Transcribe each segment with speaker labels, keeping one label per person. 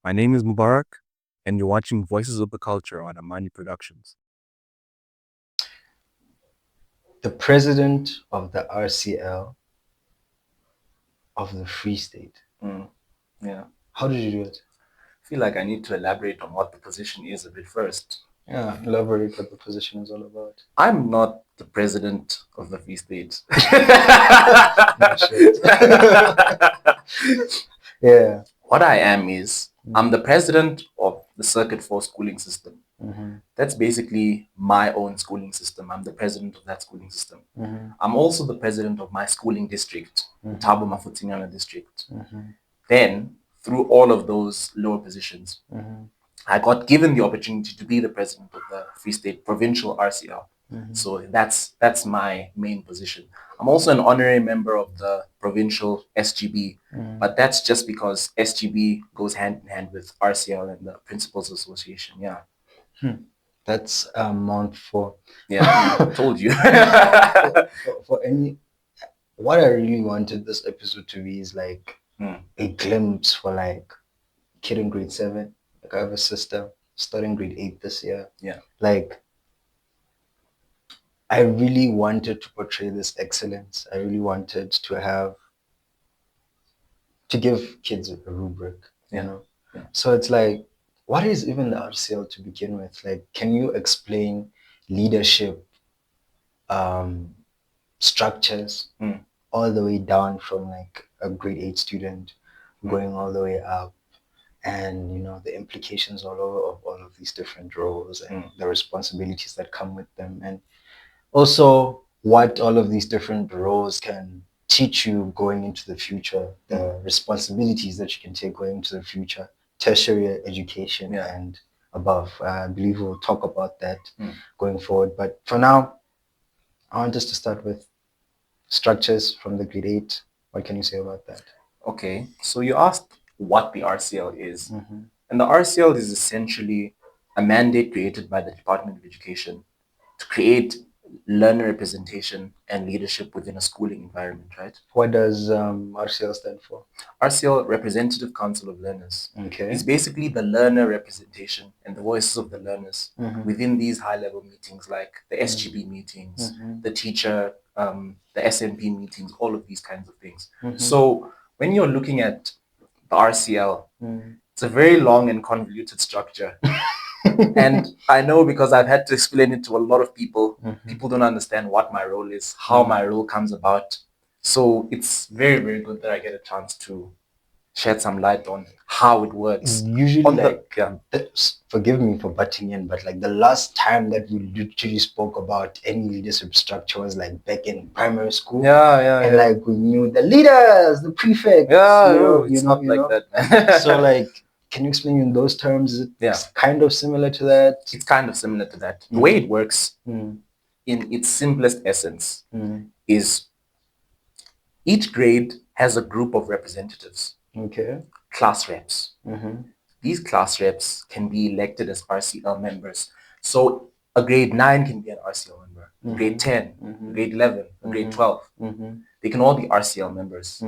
Speaker 1: My name is Mubarak, and you're watching Voices of the Culture on Amani Productions.
Speaker 2: The president of the RCL of the Free State.
Speaker 3: Yeah.
Speaker 2: How did you do it?
Speaker 3: I feel like I need to elaborate on what the position is a bit first.
Speaker 2: Yeah, elaborate what the position is all about.
Speaker 3: I'm not the president of the Free State.
Speaker 2: No shit. Yeah.
Speaker 3: What I am is I'm the president of the Circuit 4 schooling system.
Speaker 2: Mm-hmm.
Speaker 3: That's basically my own schooling system. I'm the president of that schooling system.
Speaker 2: Mm-hmm.
Speaker 3: I'm also the president of my schooling district, Thabo Mafutinyana district.
Speaker 2: Mm-hmm.
Speaker 3: Then, through all of those lower positions, I got given the opportunity to be the president of the Free State Provincial RCL. So that's my main position. I'm also an honorary member of the provincial SGB, but that's just because SGB goes hand in hand with RCL and the Principals Association. Yeah.
Speaker 2: That's Mount 4.
Speaker 3: Yeah, I told you.
Speaker 2: What I really wanted this episode to be is like a glimpse for like kid in grade 7. Like I have a sister starting grade 8 this year.
Speaker 3: Yeah.
Speaker 2: Like I really wanted to portray this excellence. I really wanted to give kids a rubric, you know?
Speaker 3: Yeah.
Speaker 2: So it's like, what is even the RCL to begin with? Like, can you explain leadership structures all the way down from like a grade 8 student going all the way up, and you know the implications all over of all of these different roles and the responsibilities that come with them, and also what all of these different roles can teach you going into the future, the responsibilities that you can take going into the future, tertiary education and above. I believe we'll talk about that going forward. But for now, I want us to start with structures from the grade 8. What can you say about that?
Speaker 3: Okay, so you asked what the RCL is. And the RCL is essentially a mandate created by the Department of Education to create learner representation and leadership within a schooling environment, right?
Speaker 2: What does RCL stand for?
Speaker 3: RCL, Representative Council of Learners.
Speaker 2: Okay.
Speaker 3: It's basically the learner representation and the voices of the learners within these high-level meetings like the SGB meetings, the teacher, the SNP meetings, all of these kinds of things. So when you're looking at the RCL, it's a very long and convoluted structure. And I know because I've had to explain it to a lot of people. People don't understand what my role is, how my role comes about. So it's very, very good that I get a chance to shed some light on how it works.
Speaker 2: Usually, forgive me for butting in, but like the last time that we literally spoke about any leadership structure was like back in primary school. And like we knew the leaders, the prefects.
Speaker 3: It's not like that, man.
Speaker 2: So like, can you explain in those terms? It's kind of similar to that.
Speaker 3: It's kind of similar to that. The way it works, in its simplest essence, is each grade has a group of representatives.
Speaker 2: Okay.
Speaker 3: Class reps. These class reps can be elected as RCL members. So a grade 9 can be an RCL member, grade 10, grade 11, grade 12. They can all be RCL members.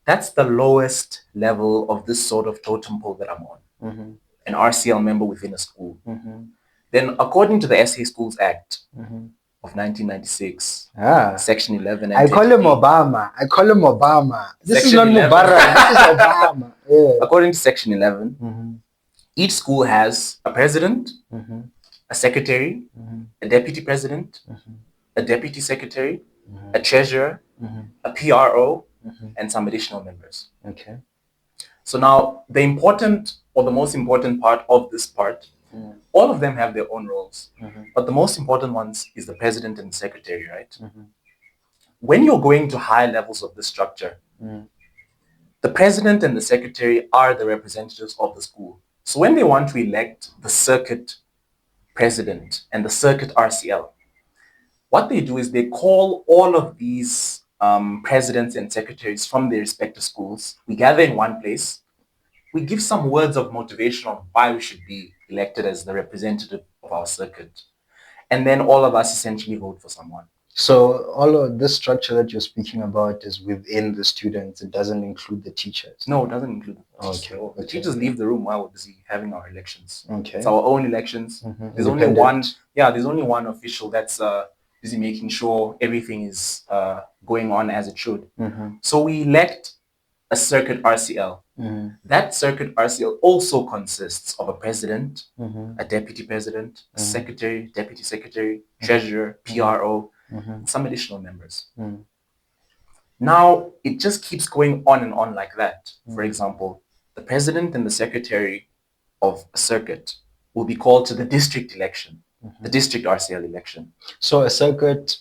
Speaker 3: That's the lowest level of this sort of totem pole that I'm on, an RCL member within a school. Then according to the SA Schools Act of 1996, Section 11 and
Speaker 2: I call him Obama. This is not Mubarak. This is Obama.
Speaker 3: According to Section 11, each school has a president, a secretary, a deputy president, a deputy secretary, a treasurer, a PRO, and some additional members.
Speaker 2: Okay.
Speaker 3: So now the most important part of this part, all of them have their own roles, but the most important ones is the president and the secretary, right? When you're going to high levels of the structure, the president and the secretary are the representatives of the school. So when they want to elect the circuit president and the circuit RCL, what they do is they call all of these presidents and secretaries from their respective schools. We gather in one place. We give some words of motivation on why we should be elected as the representative of our circuit. And then all of us essentially vote for someone.
Speaker 2: So all of this structure that you're speaking about is within the students. It doesn't include the teachers.
Speaker 3: No, it doesn't include the teachers.
Speaker 2: Okay,
Speaker 3: So the
Speaker 2: okay.
Speaker 3: teachers leave the room while we're busy having our elections.
Speaker 2: Okay.
Speaker 3: It's our own elections. There's only one. Yeah, there's only one official that's busy making sure everything is going on as it should. So we elect a circuit RCL. That circuit RCL also consists of a president, a deputy president, a secretary, deputy secretary, treasurer, PRO, and some additional members. Now, it just keeps going on and on like that. For example, the president and the secretary of a circuit will be called to the district election, the district RCL election.
Speaker 2: So a circuit,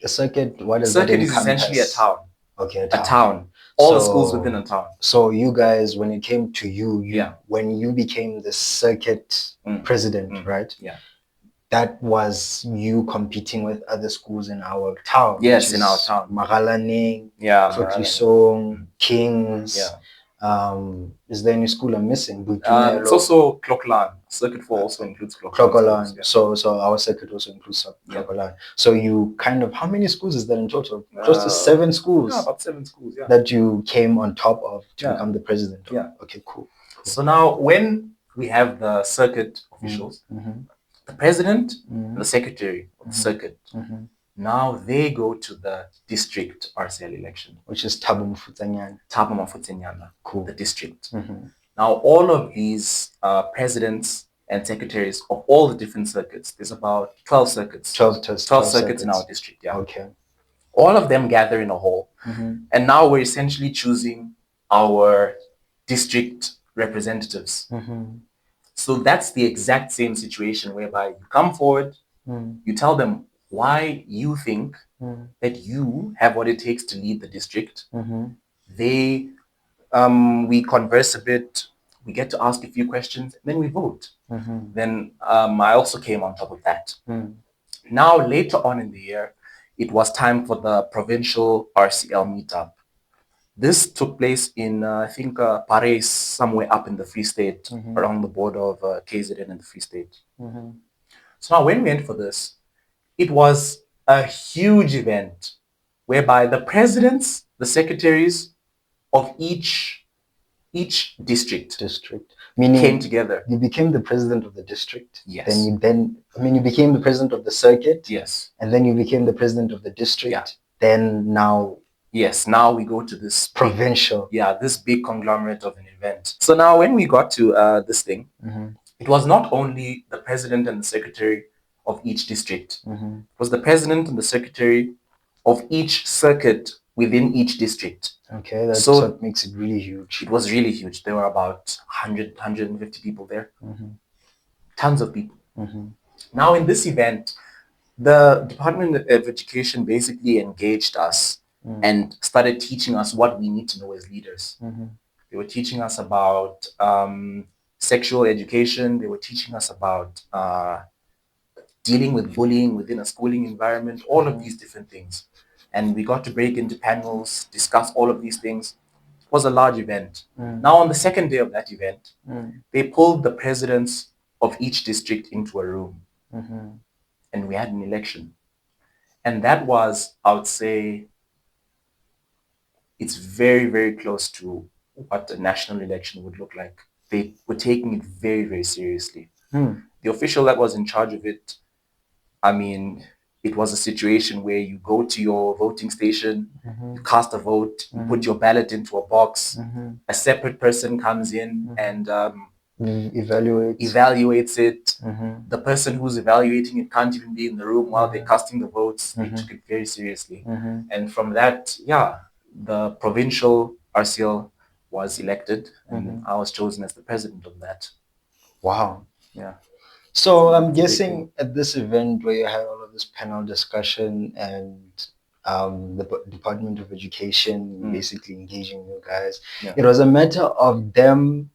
Speaker 2: what does that
Speaker 3: Circuit is
Speaker 2: encompass?
Speaker 3: essentially a town.
Speaker 2: Okay,
Speaker 3: A town. All the schools
Speaker 2: So-
Speaker 3: within a town.
Speaker 2: So you guys, when it came to you,
Speaker 3: Yeah.
Speaker 2: when you became the circuit president, right?
Speaker 3: Yeah.
Speaker 2: That was you competing with other schools in our town.
Speaker 3: Yes,
Speaker 2: which
Speaker 3: in
Speaker 2: is
Speaker 3: our town.
Speaker 2: Magalaneng,
Speaker 3: Yeah.
Speaker 2: Kloklisong, Kings.
Speaker 3: Yeah.
Speaker 2: Is there any school I'm missing?
Speaker 3: It's also Kloklan. Circuit 4 also includes Kloklan.
Speaker 2: Klokolan.
Speaker 3: Yeah.
Speaker 2: So our circuit also includes Klokolan. So you kind of, how many schools is that in total? Close to 7 schools.
Speaker 3: Yeah, about 7 schools, yeah.
Speaker 2: That you came on top of to
Speaker 3: Yeah.
Speaker 2: become the president of.
Speaker 3: Yeah.
Speaker 2: Okay, cool.
Speaker 3: So now when we have the circuit officials, the president and the secretary of the circuit, now they go to the district RCL election.
Speaker 2: Which is Thabo Mofutanyane.
Speaker 3: Thabo Mofutanyane,
Speaker 2: Cool.
Speaker 3: the district. Now all of these presidents and secretaries of all the different circuits, there's about 12 circuits. 12 circuits in our district, yeah.
Speaker 2: Okay.
Speaker 3: All of them gather in a hall. And now we're essentially choosing our district representatives. So that's the exact same situation whereby you come forward, you tell them why you think that you have what it takes to lead the district. We converse a bit, we get to ask a few questions, and then we vote. Then I also came on top of that. Now, later on in the year, it was time for the provincial RCL meetup. This took place in, I think, Paris, somewhere up in the Free State, around the border of KZN and the Free State. So now when we went for this, it was a huge event whereby the presidents, the secretaries of each district
Speaker 2: Meaning
Speaker 3: came together.
Speaker 2: you became the president of the district.
Speaker 3: Yes.
Speaker 2: You became the president of the circuit.
Speaker 3: Yes.
Speaker 2: And then you became the president of the district.
Speaker 3: Yeah.
Speaker 2: Then now.
Speaker 3: Yes, now we go to this
Speaker 2: provincial.
Speaker 3: This big conglomerate of an event. So now when we got to this thing, it was not only the president and the secretary of each district. It was the president and the secretary of each circuit within each district.
Speaker 2: Okay, so it makes it really huge.
Speaker 3: It was really huge. There were about 100, 150 people there. Tons of people. Now in this event, the Department of Education basically engaged us and started teaching us what we need to know as leaders. They were teaching us about sexual education. They were teaching us about dealing with bullying within a schooling environment, all of these different things. And we got to break into panels, discuss all of these things. It was a large event. Now, on the second day of that event, they pulled the presidents of each district into a room. And we had an election. And that was, I would say, it's very, very close to what a national election would look like. They were taking it very, very seriously. The official that was in charge of it, I mean, it was a situation where you go to your voting station, you cast a vote, you put your ballot into a box, a separate person comes in and evaluates it. The person who's evaluating it can't even be in the room while they're casting the votes. They took it very seriously. And from that, the provincial RCL was elected and I was chosen as the president of that.
Speaker 2: Wow.
Speaker 3: Yeah.
Speaker 2: So I'm guessing at this event where you had all of this panel discussion and the Department of Education basically engaging you guys, it was a matter of them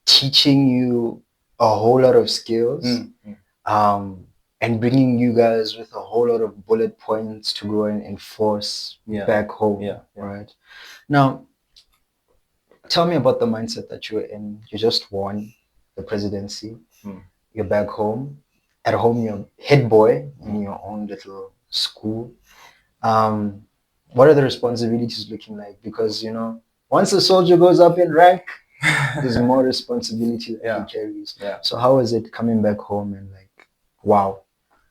Speaker 2: teaching you a whole lot of skills and bringing you guys with a whole lot of bullet points to go and enforce back home. Right. Now, tell me about the mindset that you're in. You just won the presidency. You're back home. At home, you're head boy in your own little school. What are the responsibilities looking like? Because, once a soldier goes up in rank, there's more responsibility that he carries.
Speaker 3: Yeah.
Speaker 2: So how is it coming back home and like, wow?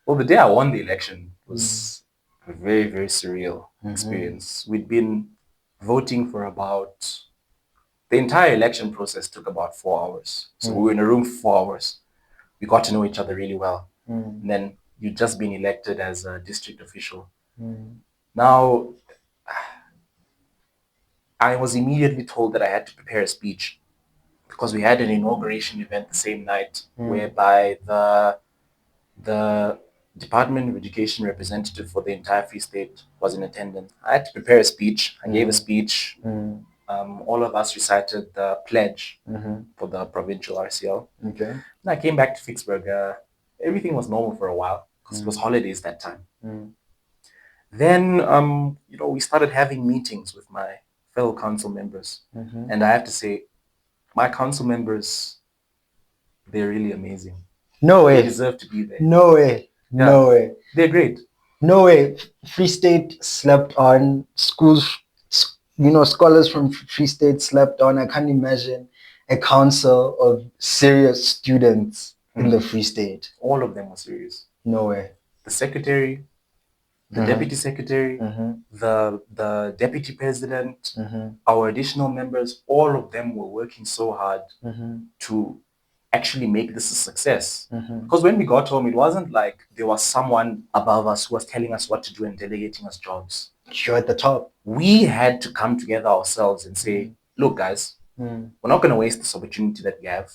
Speaker 3: Well, the day I won the election was a very, very surreal experience. We'd been voting for the entire election process took about 4 hours. So we were in a room for 4 hours. We got to know each other really well. And then you'd just been elected as a district official. Now, I was immediately told that I had to prepare a speech because we had an inauguration event the same night whereby the Department of Education representative for the entire Free State was in attendance. I had to prepare a speech. I gave a speech. All of us recited the pledge for the provincial RCL.
Speaker 2: Okay.
Speaker 3: And I came back to Vicksburg. Everything was normal for a while because it was holidays that time. Then, we started having meetings with my fellow council members. And I have to say, my council members, they're really amazing.
Speaker 2: No way.
Speaker 3: They deserve to be there.
Speaker 2: No way.
Speaker 3: Yeah.
Speaker 2: No way.
Speaker 3: They're great.
Speaker 2: No way. Free State slept on. Schools, scholars from Free State slept on. I can't imagine a council of serious students in the Free State.
Speaker 3: All of them were serious.
Speaker 2: No way.
Speaker 3: The secretary, the deputy secretary, the deputy president, our additional members, all of them were working so hard to actually make this a success. Because when we got home, it wasn't like there was someone above us who was telling us what to do and delegating us jobs.
Speaker 2: You're at the top.
Speaker 3: We had to come together ourselves and say, look, guys, we're not going to waste this opportunity that we have.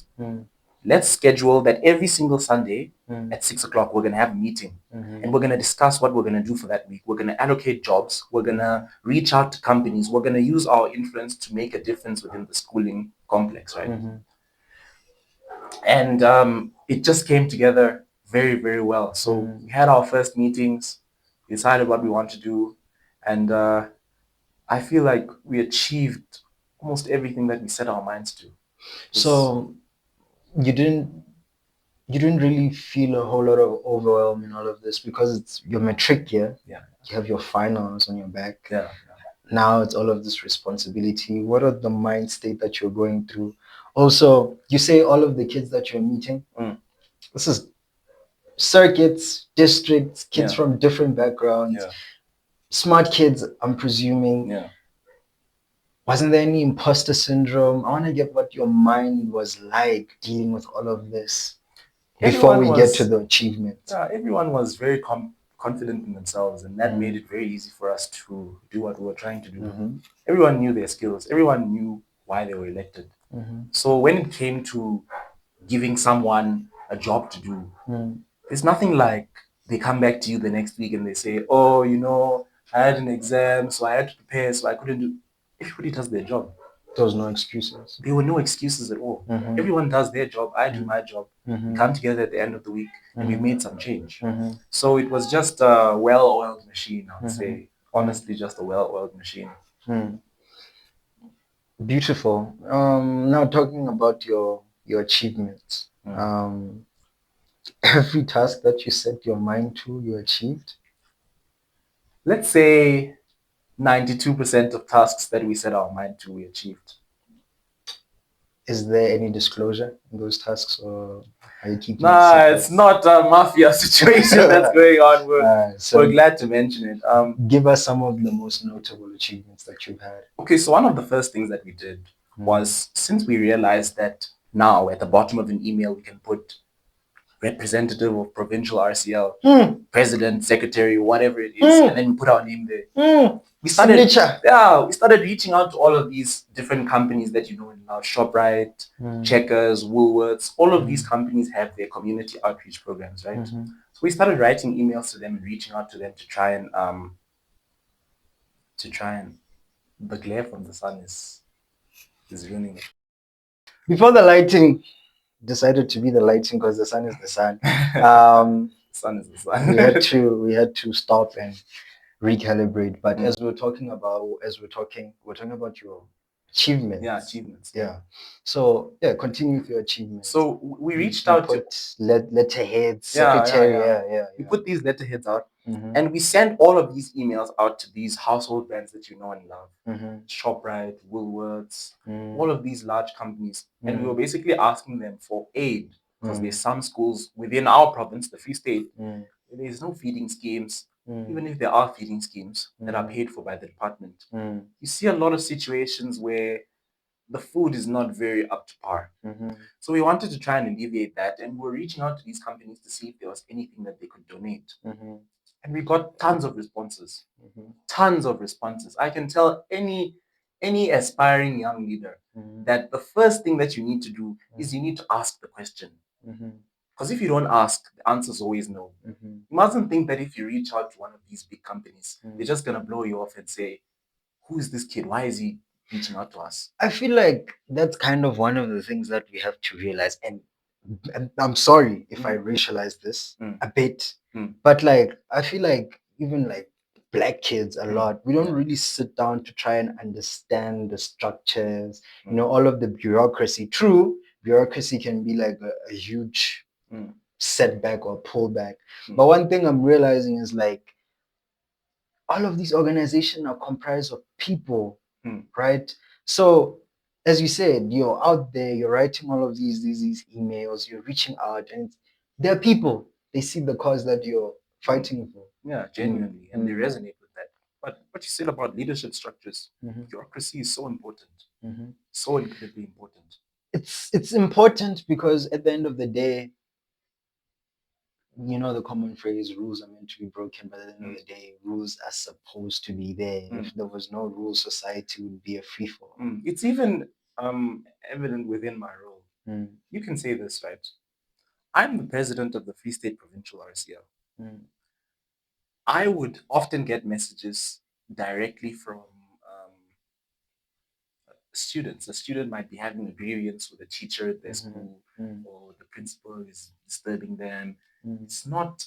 Speaker 3: Let's schedule that every single Sunday at 6 o'clock, we're going to have a meeting and we're going to discuss what we're going to do for that week. We're going to allocate jobs. We're going to reach out to companies. We're going to use our influence to make a difference within the schooling complex, right? And it just came together very, very well. So we had our first meetings, decided what we want to do. And I feel like we achieved almost everything that we set our minds to.
Speaker 2: So you didn't really feel a whole lot of overwhelm in all of this because it's your matric year.
Speaker 3: Yeah.
Speaker 2: You have your finals on your back.
Speaker 3: Yeah.
Speaker 2: Now it's all of this responsibility. What are the mind state that you're going through? Also, you say all of the kids that you're meeting. This is circuits, districts, kids from different backgrounds. Smart kids, I'm presuming. Wasn't there any imposter syndrome? I want to get what your mind was like dealing with all of this before we get to the achievements.
Speaker 3: Everyone was very confident in themselves, and that made it very easy for us to do what we were trying to do. Everyone knew their skills. Everyone knew why they were elected. So when it came to giving someone a job to do, there's nothing like they come back to you the next week and they say, oh, I had an exam, so I had to prepare, so I couldn't do. Everybody does their job.
Speaker 2: There was no excuses.
Speaker 3: There were no excuses at all. Everyone does their job. I do my job. We come together at the end of the week and we made some change. So it was just a well-oiled machine, I would say. Honestly, just a well-oiled machine.
Speaker 2: Beautiful. Now talking about your achievements. Every task that you set your mind to, you achieved?
Speaker 3: Let's say 92% of tasks that we set our mind to, we achieved.
Speaker 2: Is there any disclosure in those tasks, or are you keeping
Speaker 3: it's not a mafia situation that's going on. We're glad to mention it.
Speaker 2: Give us some of the most notable achievements that you've had.
Speaker 3: Okay, so one of the first things that we did was, since we realized that now at the bottom of an email we can put representative of provincial RCL, president, secretary, whatever it is, and then we put our name there. We started reaching out to all of these different companies that you know now, ShopRite, Checkers, Woolworths. All of these companies have their community outreach programs, right? So we started writing emails to them and reaching out to them to try and the glare from the sun is ruining it.
Speaker 2: Before the lighting decided to be the lighting, because the sun is the sun.
Speaker 3: Sun is the sun.
Speaker 2: we had to stop and recalibrate. But as we're talking about, we're talking about your Achievements.
Speaker 3: Yeah, achievements.
Speaker 2: Yeah. So yeah, continue with your achievements.
Speaker 3: So we reached
Speaker 2: You
Speaker 3: out to
Speaker 2: put letterheads,
Speaker 3: Yeah, yeah,
Speaker 2: secretary.
Speaker 3: yeah.
Speaker 2: Yeah.
Speaker 3: we put these letterheads out,
Speaker 2: Mhm.
Speaker 3: and we sent all of these emails out to these household brands that you know and love.
Speaker 2: Mhm.
Speaker 3: ShopRite, Woolworths,
Speaker 2: Mm.
Speaker 3: all of these large companies. And we were basically asking them for aid because there's some schools within our province, the Free State, where there's no feeding schemes. Even if there are feeding schemes that are paid for by the department, you see a lot of situations where the food is not very up to par. So we wanted to try and alleviate that, and we're reaching out to these companies to see if there was anything that they could donate. And we got tons of responses. Tons of responses. I can tell any aspiring young leader that the first thing that you need to do is you need to ask the question. Because if you don't ask, the answer is always no. You mustn't think that if you reach out to one of these big companies, they're just gonna blow you off and say, "Who is this kid? Why is he reaching out to us?"
Speaker 2: I feel like that's kind of one of the things that we have to realize. And I'm sorry if I racialize this a bit, but like I feel like even like black kids a lot, we don't really sit down to try and understand the structures, all of the bureaucracy. True, bureaucracy can be like a huge setback or pullback. But one thing I'm realizing is like all of these organizations are comprised of people, right? So as you said, you're out there, you're writing all of these emails, you're reaching out, and they're people. They see the cause that you're fighting for.
Speaker 3: Yeah, genuinely, and they resonate with that. But what you said about leadership structures, bureaucracy is so important, so incredibly important.
Speaker 2: It's important because at the end of the day, the common phrase, rules are meant to be broken, but at the end of the day, rules are supposed to be there. If there was no rules, society would be a free for all.
Speaker 3: It's even evident within my role. You can say this, right? I'm the president of the Free State Provincial RCL. I would often get messages directly from students. A student might be having a grievance with a teacher at their school, or the principal is disturbing them. It's not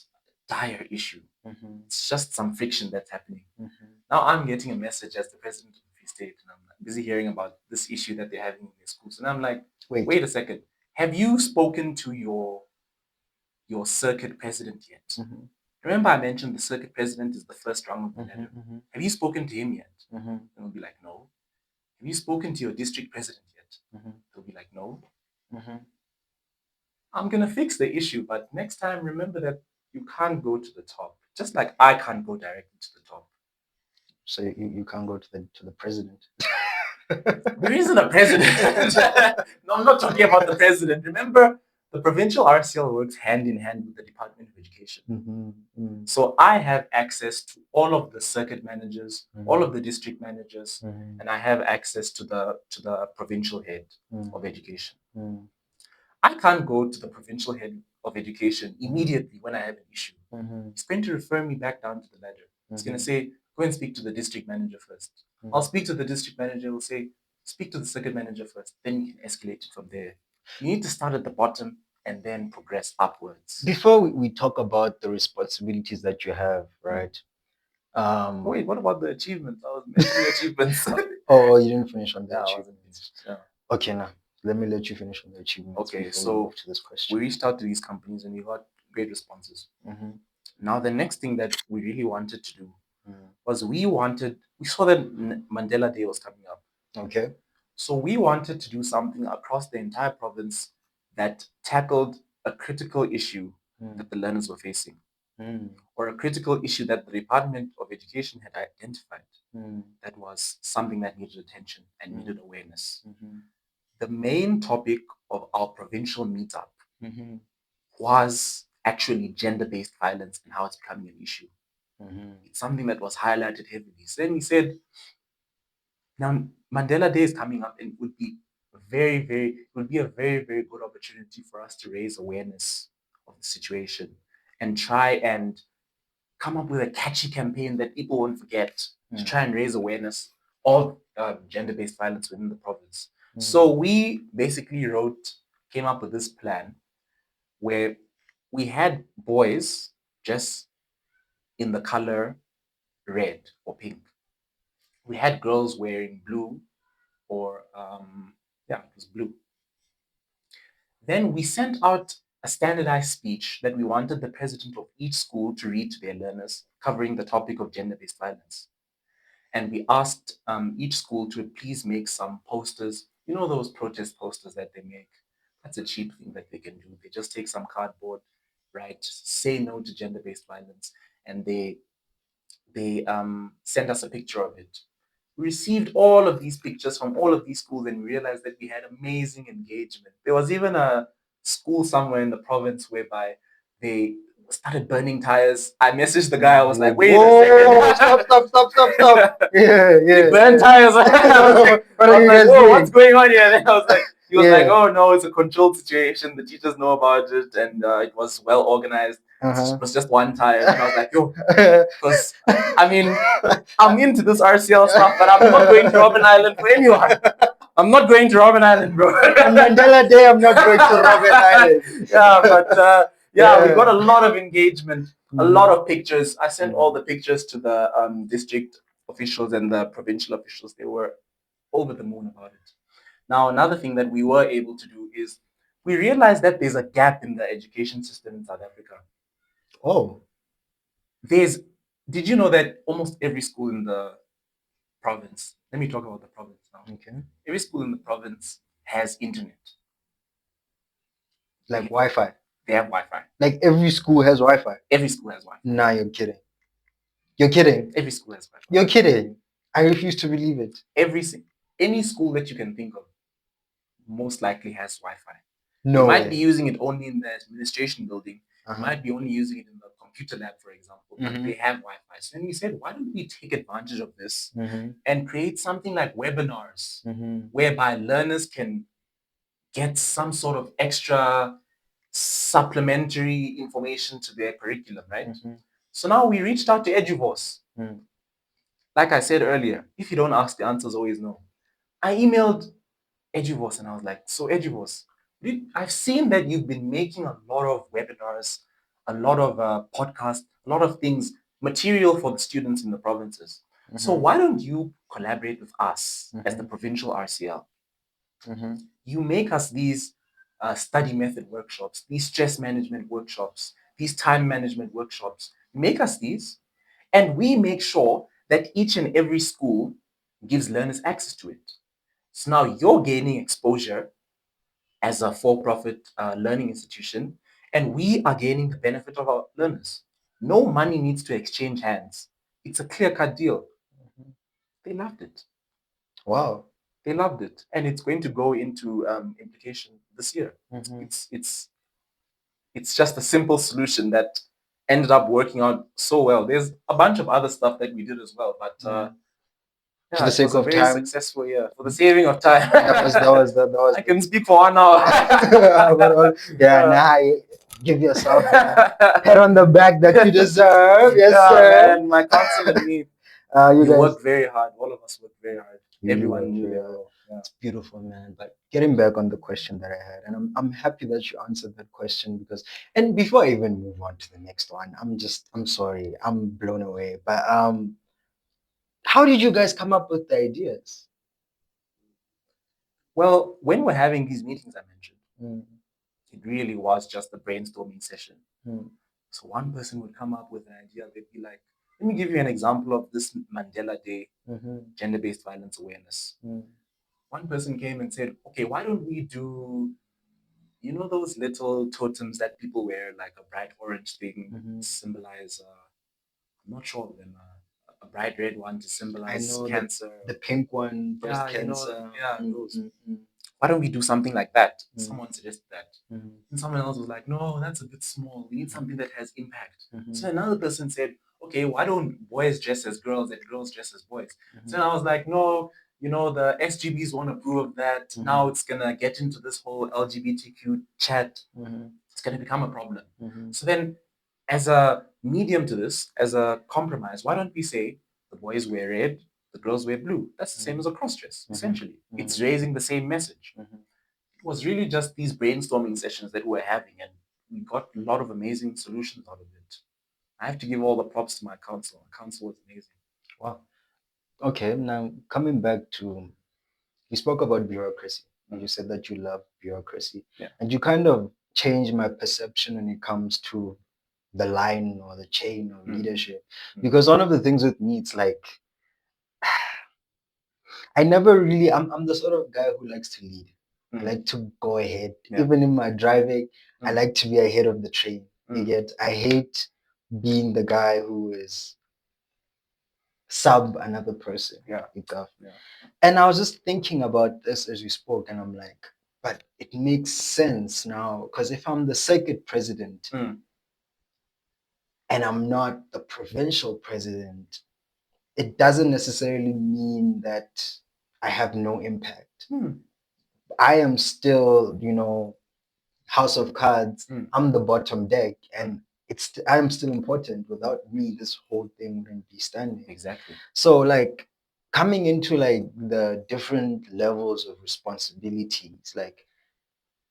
Speaker 3: a dire issue. It's just some friction that's happening. Now I'm getting a message as the president of the Free State, and I'm busy hearing about this issue that they're having in their schools. And I'm like, wait a second. Have you spoken to your circuit president yet? Remember I mentioned the circuit president is the first rung of the ladder. Have you spoken to him yet? And they'll be like, no. Have you spoken to your district president yet? They'll be like, no. I'm going to fix the issue, but next time remember that you can't go to the top. Just like I can't go directly to the top.
Speaker 2: So you can't go to the president.
Speaker 3: There isn't a president. No, I'm not talking about the president. Remember, the provincial RCL works hand in hand with the Department of Education. So I have access to all of the circuit managers, all of the district managers, and I have access to the provincial head of education. I can't go to the provincial head of education immediately when I have an issue. He's going to refer me back down to the ladder. He's going to say, go and speak to the district manager first. I'll speak to the district manager. He'll say, speak to the circuit manager first. Then you can escalate it from there. You need to start at the bottom and then progress upwards.
Speaker 2: Before we talk about the responsibilities that you have, right?
Speaker 3: Wait, what about the achievements? I was mentioning achievements.
Speaker 2: Oh, you didn't finish on the
Speaker 3: Yeah, I wasn't
Speaker 2: achievements.
Speaker 3: finished. Yeah.
Speaker 2: Okay, now let me let you finish on the achievements.
Speaker 3: Okay,
Speaker 2: before we
Speaker 3: so
Speaker 2: move to this question.
Speaker 3: we reached out to these companies and we got great responses. Now, the next thing that we really wanted to do was we saw that Mandela Day was coming up.
Speaker 2: Okay.
Speaker 3: So we wanted to do something across the entire province that tackled a critical issue that the learners were facing, or a critical issue that the Department of Education had identified that was something that needed attention and needed awareness. The main topic of our provincial meetup was actually gender-based violence and how it's becoming an issue. It's something that was highlighted heavily. So then we said, now Mandela Day is coming up, and it would be a very, very good opportunity for us to raise awareness of the situation and try and come up with a catchy campaign that people won't forget to try and raise awareness of gender-based violence within the province. So we basically came up with this plan where we had boys just in the color red or pink. We had girls wearing blue or it was blue. Then we sent out a standardized speech that we wanted the president of each school to read to their learners, covering the topic of gender-based violence. And we asked each school to please make some posters. You know those protest posters that they make? That's a cheap thing that they can do. They just take some cardboard, right? Say no to gender-based violence, and they sent us a picture of it. We received all of these pictures from all of these schools, and we realized that we had amazing engagement. There was even a school somewhere in the province whereby they started burning tires. I messaged the guy. I was like, "Wait a second!
Speaker 2: Stop. Yeah.
Speaker 3: They burned tires." I was like,
Speaker 2: What are you guys
Speaker 3: "Whoa,
Speaker 2: doing?
Speaker 3: what's going on here?" And I was like, he was like,
Speaker 2: Yeah.
Speaker 3: "Oh no, it's a controlled situation. The teachers know about it, and it was well organized. It was just one tire." And I was like, "Yo," because I mean, I'm into this RCL stuff, but I'm not going to Robben Island for anyone. I'm not going to Robben Island, bro.
Speaker 2: On Mandela Day, I'm not going to Robben Island.
Speaker 3: Yeah, but we got a lot of engagement, a lot of pictures. I sent all the pictures to the district officials and the provincial officials. They were over the moon about it. Now, another thing that we were able to do is we realized that there's a gap in the education system in South Africa.
Speaker 2: Oh.
Speaker 3: Did you know that almost every school in the province, let me talk about the province now.
Speaker 2: Okay.
Speaker 3: Every school in the province has internet.
Speaker 2: Like Wi-Fi.
Speaker 3: They have Wi-Fi.
Speaker 2: Like every school has Wi-Fi.
Speaker 3: Every school has Wi-Fi.
Speaker 2: Nah, you're kidding. You're kidding.
Speaker 3: Every school has Wi-Fi.
Speaker 2: You're kidding. I refuse to believe it.
Speaker 3: Any school that you can think of most likely has Wi-Fi.
Speaker 2: No.
Speaker 3: You might be using it only in the administration building.
Speaker 2: Uh-huh.
Speaker 3: You might be only using it in the computer lab, for example. But they have Wi-Fi. So then we said, why don't we take advantage of this and create something like webinars whereby learners can get some sort of extra supplementary information to their curriculum, right? So now we reached out to EduVoice. Like I said earlier, if you don't ask, the answer is always no. I emailed EduVoice and I was like, so EduVoice, I've seen that you've been making a lot of webinars, a lot of podcasts, a lot of things, material for the students in the provinces. So why don't you collaborate with us as the provincial RCL? You make us these study method workshops, these stress management workshops, these time management workshops. You make us these, and we make sure that each and every school gives learners access to it. So now you're gaining exposure as a for-profit learning institution, and we are gaining the benefit of our learners. No money needs to exchange hands. It's a clear-cut deal. They loved it.
Speaker 2: Wow.
Speaker 3: They loved it, and it's going to go into implication this year. It's just a simple solution that ended up working out so well. There's a bunch of other stuff that we did as well, but
Speaker 2: for the sake of
Speaker 3: very
Speaker 2: time,
Speaker 3: successful year. For the saving of time,
Speaker 2: that was.
Speaker 3: I can speak for 1 hour.
Speaker 2: Give yourself a pat on the back that you deserve. Yes, sir.
Speaker 3: Man, my counsel and me. You worked very hard. All of us worked very hard. Everyone knew their role.
Speaker 2: It's beautiful, man. But getting back on the question that I had, and I'm happy that you answered that question because, and before I even move on to the next one, I'm sorry, I'm blown away. But how did you guys come up with the ideas?
Speaker 3: Well, when we're having these meetings I mentioned, it really was just a brainstorming session. So one person would come up with an idea. They'd be like, let me give you an example of this Mandela Day, gender-based violence awareness. One person came and said, okay, why don't we do, you know, those little totems that people wear, like a bright orange thing to symbolize, I'm not sure of them, a bright red one to symbolize cancer.
Speaker 2: The pink one, breast cancer.
Speaker 3: Those. Why don't we do something like that? Someone suggested that. And someone else was like, no, that's a bit small. We need something that has impact. So another person said, okay, why don't boys dress as girls and girls dress as boys? So I was like, no, you know, the SGBs won't approve of that. Now it's going to get into this whole LGBTQ chat. It's going to become a problem. So then as a medium to this, as a compromise, why don't we say the boys wear red, the girls wear blue? That's the same as a cross-dress, essentially. It's raising the same message. It was really just these brainstorming sessions that we were having, and we got a lot of amazing solutions out of it. I have to give all the props to my council. My council was amazing.
Speaker 2: Wow. Okay, now coming back to you spoke about bureaucracy, and you said that you love bureaucracy,
Speaker 3: Yeah.
Speaker 2: and you kind of changed my perception when it comes to the line or the chain of leadership. Because one of the things with me, it's like I never really. I'm the sort of guy who likes to lead. I like to go ahead, even in my driving. I like to be ahead of the train. You get. I hate being the guy who is sub another person.
Speaker 3: Yeah.
Speaker 2: You got.
Speaker 3: Yeah.
Speaker 2: And I was just thinking about this as you spoke, and I'm like, but it makes sense now because if I'm the circuit president and I'm not the provincial president, it doesn't necessarily mean that I have no impact. I am still, House of Cards. I'm the bottom deck, and I'm still important. Without me, this whole thing wouldn't be standing.
Speaker 3: Exactly.
Speaker 2: So, like, coming into like the different levels of responsibilities, like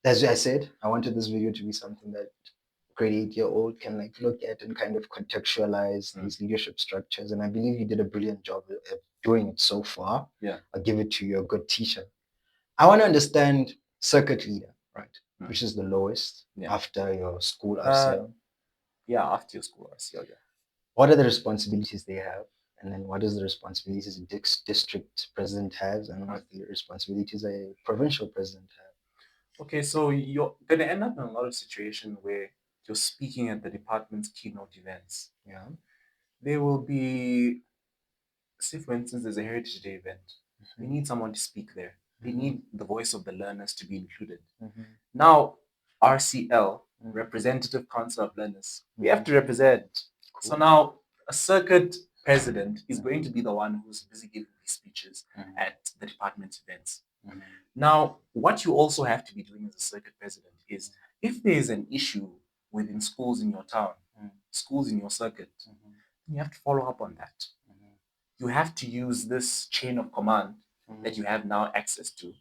Speaker 2: as I said, I wanted this video to be something that grade 8-year-old can like look at and kind of contextualize these leadership structures. And I believe you did a brilliant job of doing it so far.
Speaker 3: Yeah.
Speaker 2: I'll give it to you, a good teacher. I want to understand circuit leader, right? Which is the lowest after your school RCL.
Speaker 3: Yeah, after your school RCL, yeah.
Speaker 2: What are the responsibilities they have? And then what is the responsibilities a district president has? And what the responsibilities a provincial president has?
Speaker 3: Okay, so you're going to end up in a lot of situations where you're speaking at the department's keynote events.
Speaker 2: Yeah.
Speaker 3: There will be, say for instance, there's a Heritage Day event. We need someone to speak there. They need the voice of the learners to be included. Now, RCL, Representative Council of Learners, we have to represent. Cool. So now, a circuit president is going to be the one who's busy giving these speeches at the department events. Now, what you also have to be doing as a circuit president is, if there is an issue within schools in your town, schools in your circuit, you have to follow up on that. You have to use this chain of command that you have now access to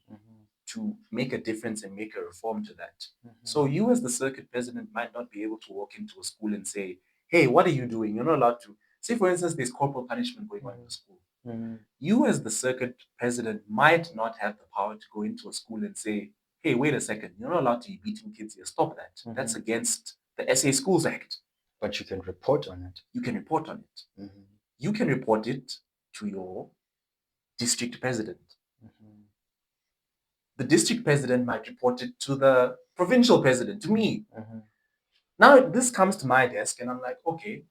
Speaker 3: make a difference and make a reform to that. So you as the circuit president might not be able to walk into a school and say, hey, what are you doing? You're not allowed to. Say, for instance, there's corporal punishment going on in the school. You as the circuit president might not have the power to go into a school and say, hey, wait a second, you're not allowed to be beating kids here. Stop that. That's against the SA Schools Act.
Speaker 2: But you can report on it.
Speaker 3: You can report on it. You can report it to your district president. The district president might report it to the provincial president, to me. Now this comes to my desk and I'm like, okay,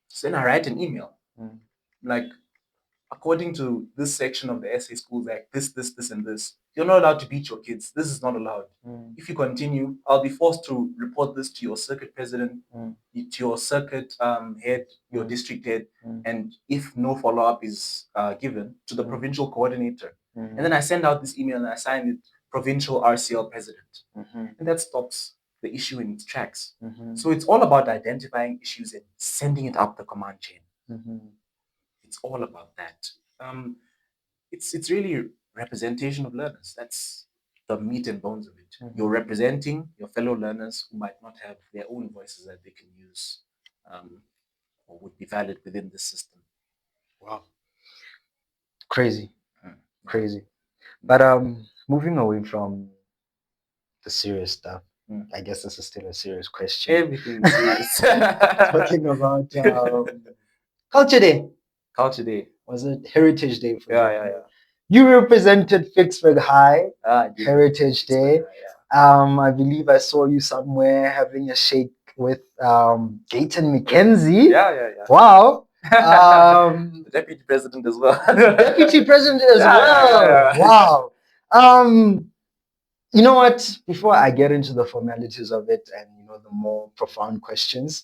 Speaker 3: so then I write an email. Like, according to this section of the SA Schools Act, this, and this, you're not allowed to beat your kids. This is not allowed. If you continue, I'll be forced to report this to your circuit president, to your circuit head, your district head, and if no follow-up is given, to the provincial coordinator. And then I send out this email and I sign it, provincial RCL president. And that stops the issue in its tracks. So it's all about identifying issues and sending it up the command chain. It's all about that. It's really representation of learners. That's the meat and bones of it. You're representing your fellow learners who might not have their own voices that they can use or would be valid within the system.
Speaker 2: Wow. Crazy. Crazy. But moving away from the serious stuff, I guess this is still a serious question.
Speaker 3: Everything is serious.
Speaker 2: Talking about Culture Day.
Speaker 3: Culture Day.
Speaker 2: Was it Heritage Day?
Speaker 3: Yeah.
Speaker 2: You represented Vicksburg High, Heritage Day. I believe I saw you somewhere having a shake with Gayton McKenzie.
Speaker 3: Yeah.
Speaker 2: Wow.
Speaker 3: The deputy president as well.
Speaker 2: Deputy president as well.
Speaker 3: Yeah.
Speaker 2: Wow. You know what? Before I get into the formalities of it and the more profound questions,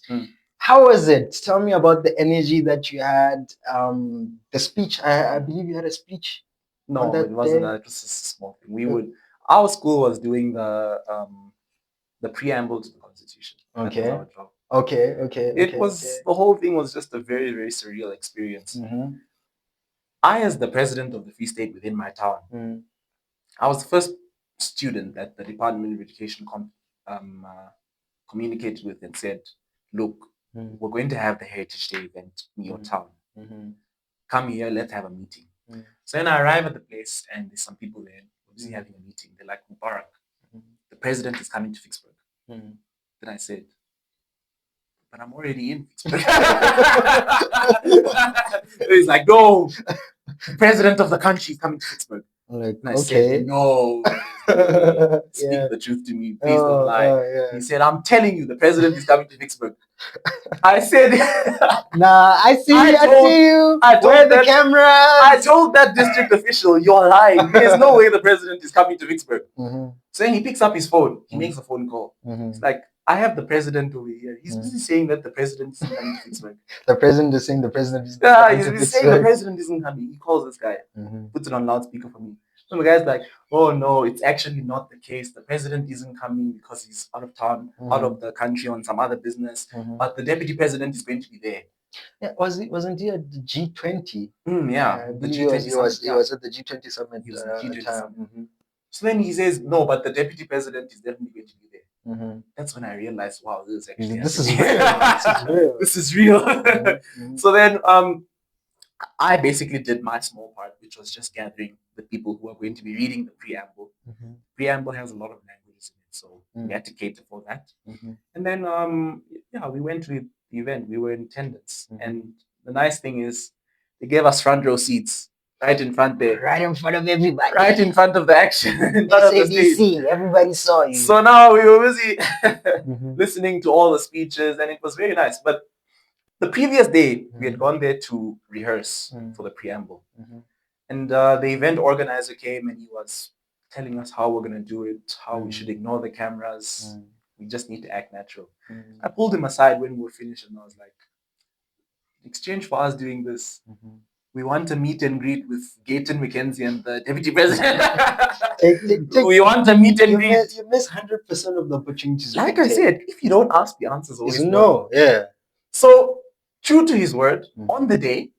Speaker 2: how was it? Tell me about the energy that you had. The speech. I believe you had a speech.
Speaker 3: No, it wasn't. It was a small thing. Our school was doing the preamble to the Constitution.
Speaker 2: Okay.
Speaker 3: That was our job.
Speaker 2: Okay.
Speaker 3: The whole thing was just a very, very surreal experience. I, as the president of the Free State within my town, I was the first student that the Department of Education communicated with and said, look, we're going to have the Heritage Day event in your town. Come here, let's have a meeting. So then I arrive at the place and there's some people there. We're busy having a meeting. They're like, Mubarak, the president is coming to Vicksburg. Then I said, but I'm already in Vicksburg. He's like, no, the president of the country is coming to Vicksburg.
Speaker 2: Like,
Speaker 3: And I
Speaker 2: okay.
Speaker 3: said, no, speak the truth to me. Please don't lie. He said, I'm telling you, the president is coming to Vicksburg. I said,
Speaker 2: nah, I see you.
Speaker 3: I told
Speaker 2: Where are the
Speaker 3: that-
Speaker 2: cameras?
Speaker 3: I told that district official, you're lying. There's no way the president is coming to Vicksburg. So then he picks up his phone. He makes a phone call. It's like, I have the president over here. He's busy saying that the president isn't coming to Vicksburg.
Speaker 2: The president is saying the president is
Speaker 3: He's saying the president isn't coming. He calls this guy, puts it on loudspeaker for me. So the guy's like, oh no, it's actually not the case. The president isn't coming because he's out of town, out of the country on some other business. But the deputy president is going to be there.
Speaker 2: Yeah, wasn't he at the G20?
Speaker 3: Yeah,
Speaker 2: the G20 he was at the G20 summit.
Speaker 3: He was at the G20
Speaker 2: time.
Speaker 3: summit. So then he says, no, but the deputy president is definitely going to be there. That's when I realized, wow, this is actually
Speaker 2: this is real.
Speaker 3: This is real. So then I basically did my small part, which was just gathering the people who are going to be reading the preamble. Preamble has a lot of languages in it, so we had to cater for that. And then we went to the event. We were in attendance, and the nice thing is they gave us front row seats right in front there,
Speaker 2: Right in front of everybody.
Speaker 3: right in front of the action, in front of the stage.
Speaker 2: SABC, everybody saw you.
Speaker 3: So now we were busy listening to all the speeches, and it was very nice. But the previous day, we had gone there to rehearse for the preamble. And the event organizer came and he was telling us how we're going to do it, how we should ignore the cameras. We just need to act natural. I pulled him aside when we were finished and I was like, in exchange for us doing this, we want a meet and greet with Gayton McKenzie and the deputy president. We want a meet and greet.
Speaker 2: You miss 100% of the opportunities.
Speaker 3: Like I said, if you don't ask, the answer is always
Speaker 2: no. Yeah.
Speaker 3: So, true to his word, on the day,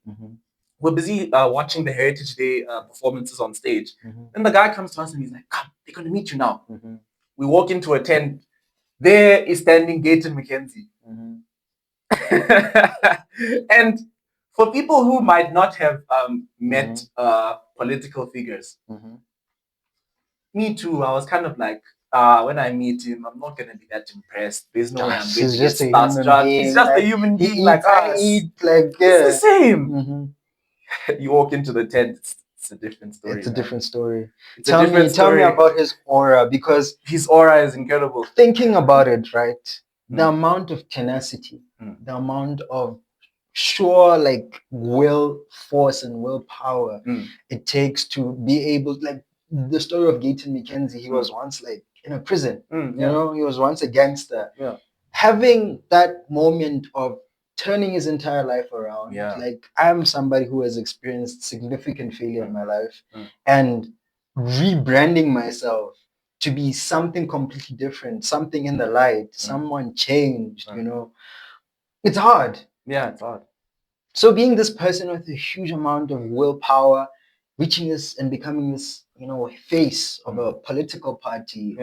Speaker 3: we're busy watching the Heritage Day performances on stage. And the guy comes to us and he's like, come, they're going to meet you now. We walk into a tent. There is standing Gayton McKenzie. And for people who might not have met political figures, me too, I was kind of like, when I meet him, I'm not going to be that impressed. There's no way I'm going to get starstruck. He's just a human being like us. It's the same. You walk into the tent, it's a different story.
Speaker 2: It's a different story.
Speaker 3: Tell
Speaker 2: me about his aura, because
Speaker 3: his aura is incredible.
Speaker 2: Thinking about it, right? The amount of tenacity, the amount of will force and willpower it takes to be able, like the story of Gayton McKenzie, he was once like in a prison. You know, he was once a gangster. Having that moment of turning his entire life around. Like, I'm somebody who has experienced significant failure in my life, and rebranding myself to be something completely different, something in the light, someone changed, you know. It's hard.
Speaker 3: Yeah, it's hard.
Speaker 2: So being this person with a huge amount of willpower, reaching this and becoming this, you know, face of a political party,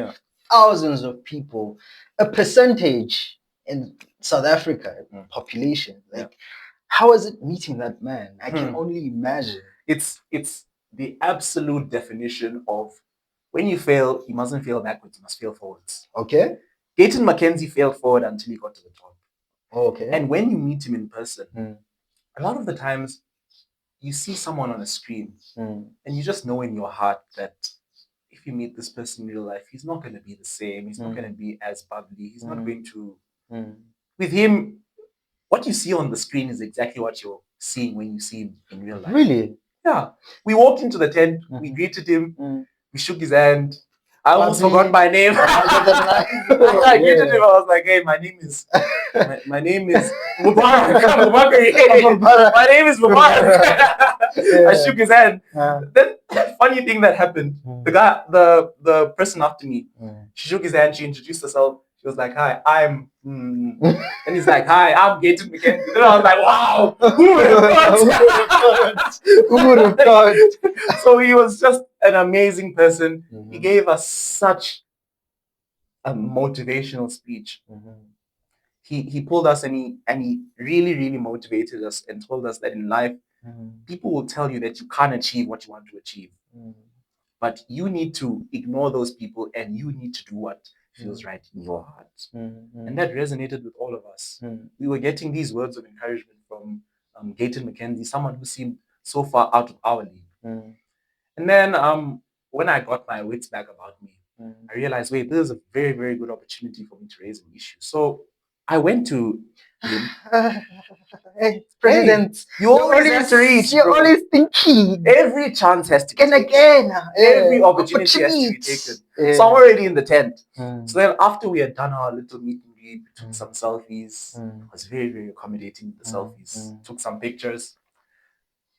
Speaker 2: thousands of people, a percentage in South Africa population. Like, how is it meeting that man? I can only imagine.
Speaker 3: It's the absolute definition of when you fail, you mustn't fail backwards, you must fail forwards.
Speaker 2: Okay.
Speaker 3: Gayton McKenzie failed forward until he got to the top.
Speaker 2: Okay.
Speaker 3: And when you meet him in person, a lot of the times you see someone on a screen and you just know in your heart that if you meet this person in real life, he's not going to be the same. He's not going to be as bubbly. He's not going to... With him, what you see on the screen is exactly what you're seeing when you see him in real life.
Speaker 2: Really?
Speaker 3: Yeah. We walked into the tent. We greeted him. We shook his hand. I almost forgot my name. I greeted him. I was like, hey, my name is Mubarak. My name is Mubarak. I shook his hand. Then funny thing that happened, the person after me, she shook his hand, she introduced herself. She was like, hi, I'm... And he's like, hi, I'm Gayton McKenzie. And I was like, wow, who would have thought?
Speaker 2: Who would have thought?
Speaker 3: So he was just an amazing person. He gave us such a motivational speech. He pulled us and he really, really motivated us and told us that in life, People will tell you that you can't achieve what you want to achieve. But you need to ignore those people and you need to do what feels right in your heart. And that resonated with all of us. We were getting these words of encouragement from Gayton McKenzie, someone who seemed so far out of our league. And then when I got my wits back about me, I realized, wait, this is a very, very good opportunity for me to raise an issue. So I went to him.
Speaker 2: Hey, President,
Speaker 3: you always have to reach.
Speaker 2: You're always thinking.
Speaker 3: Every chance has to be taken.
Speaker 2: Again.
Speaker 3: Every opportunity has to be taken. So I'm already in the tent. So then after we had done our little meet and greet, we took some selfies. I was very, very accommodating with the selfies. Took some pictures.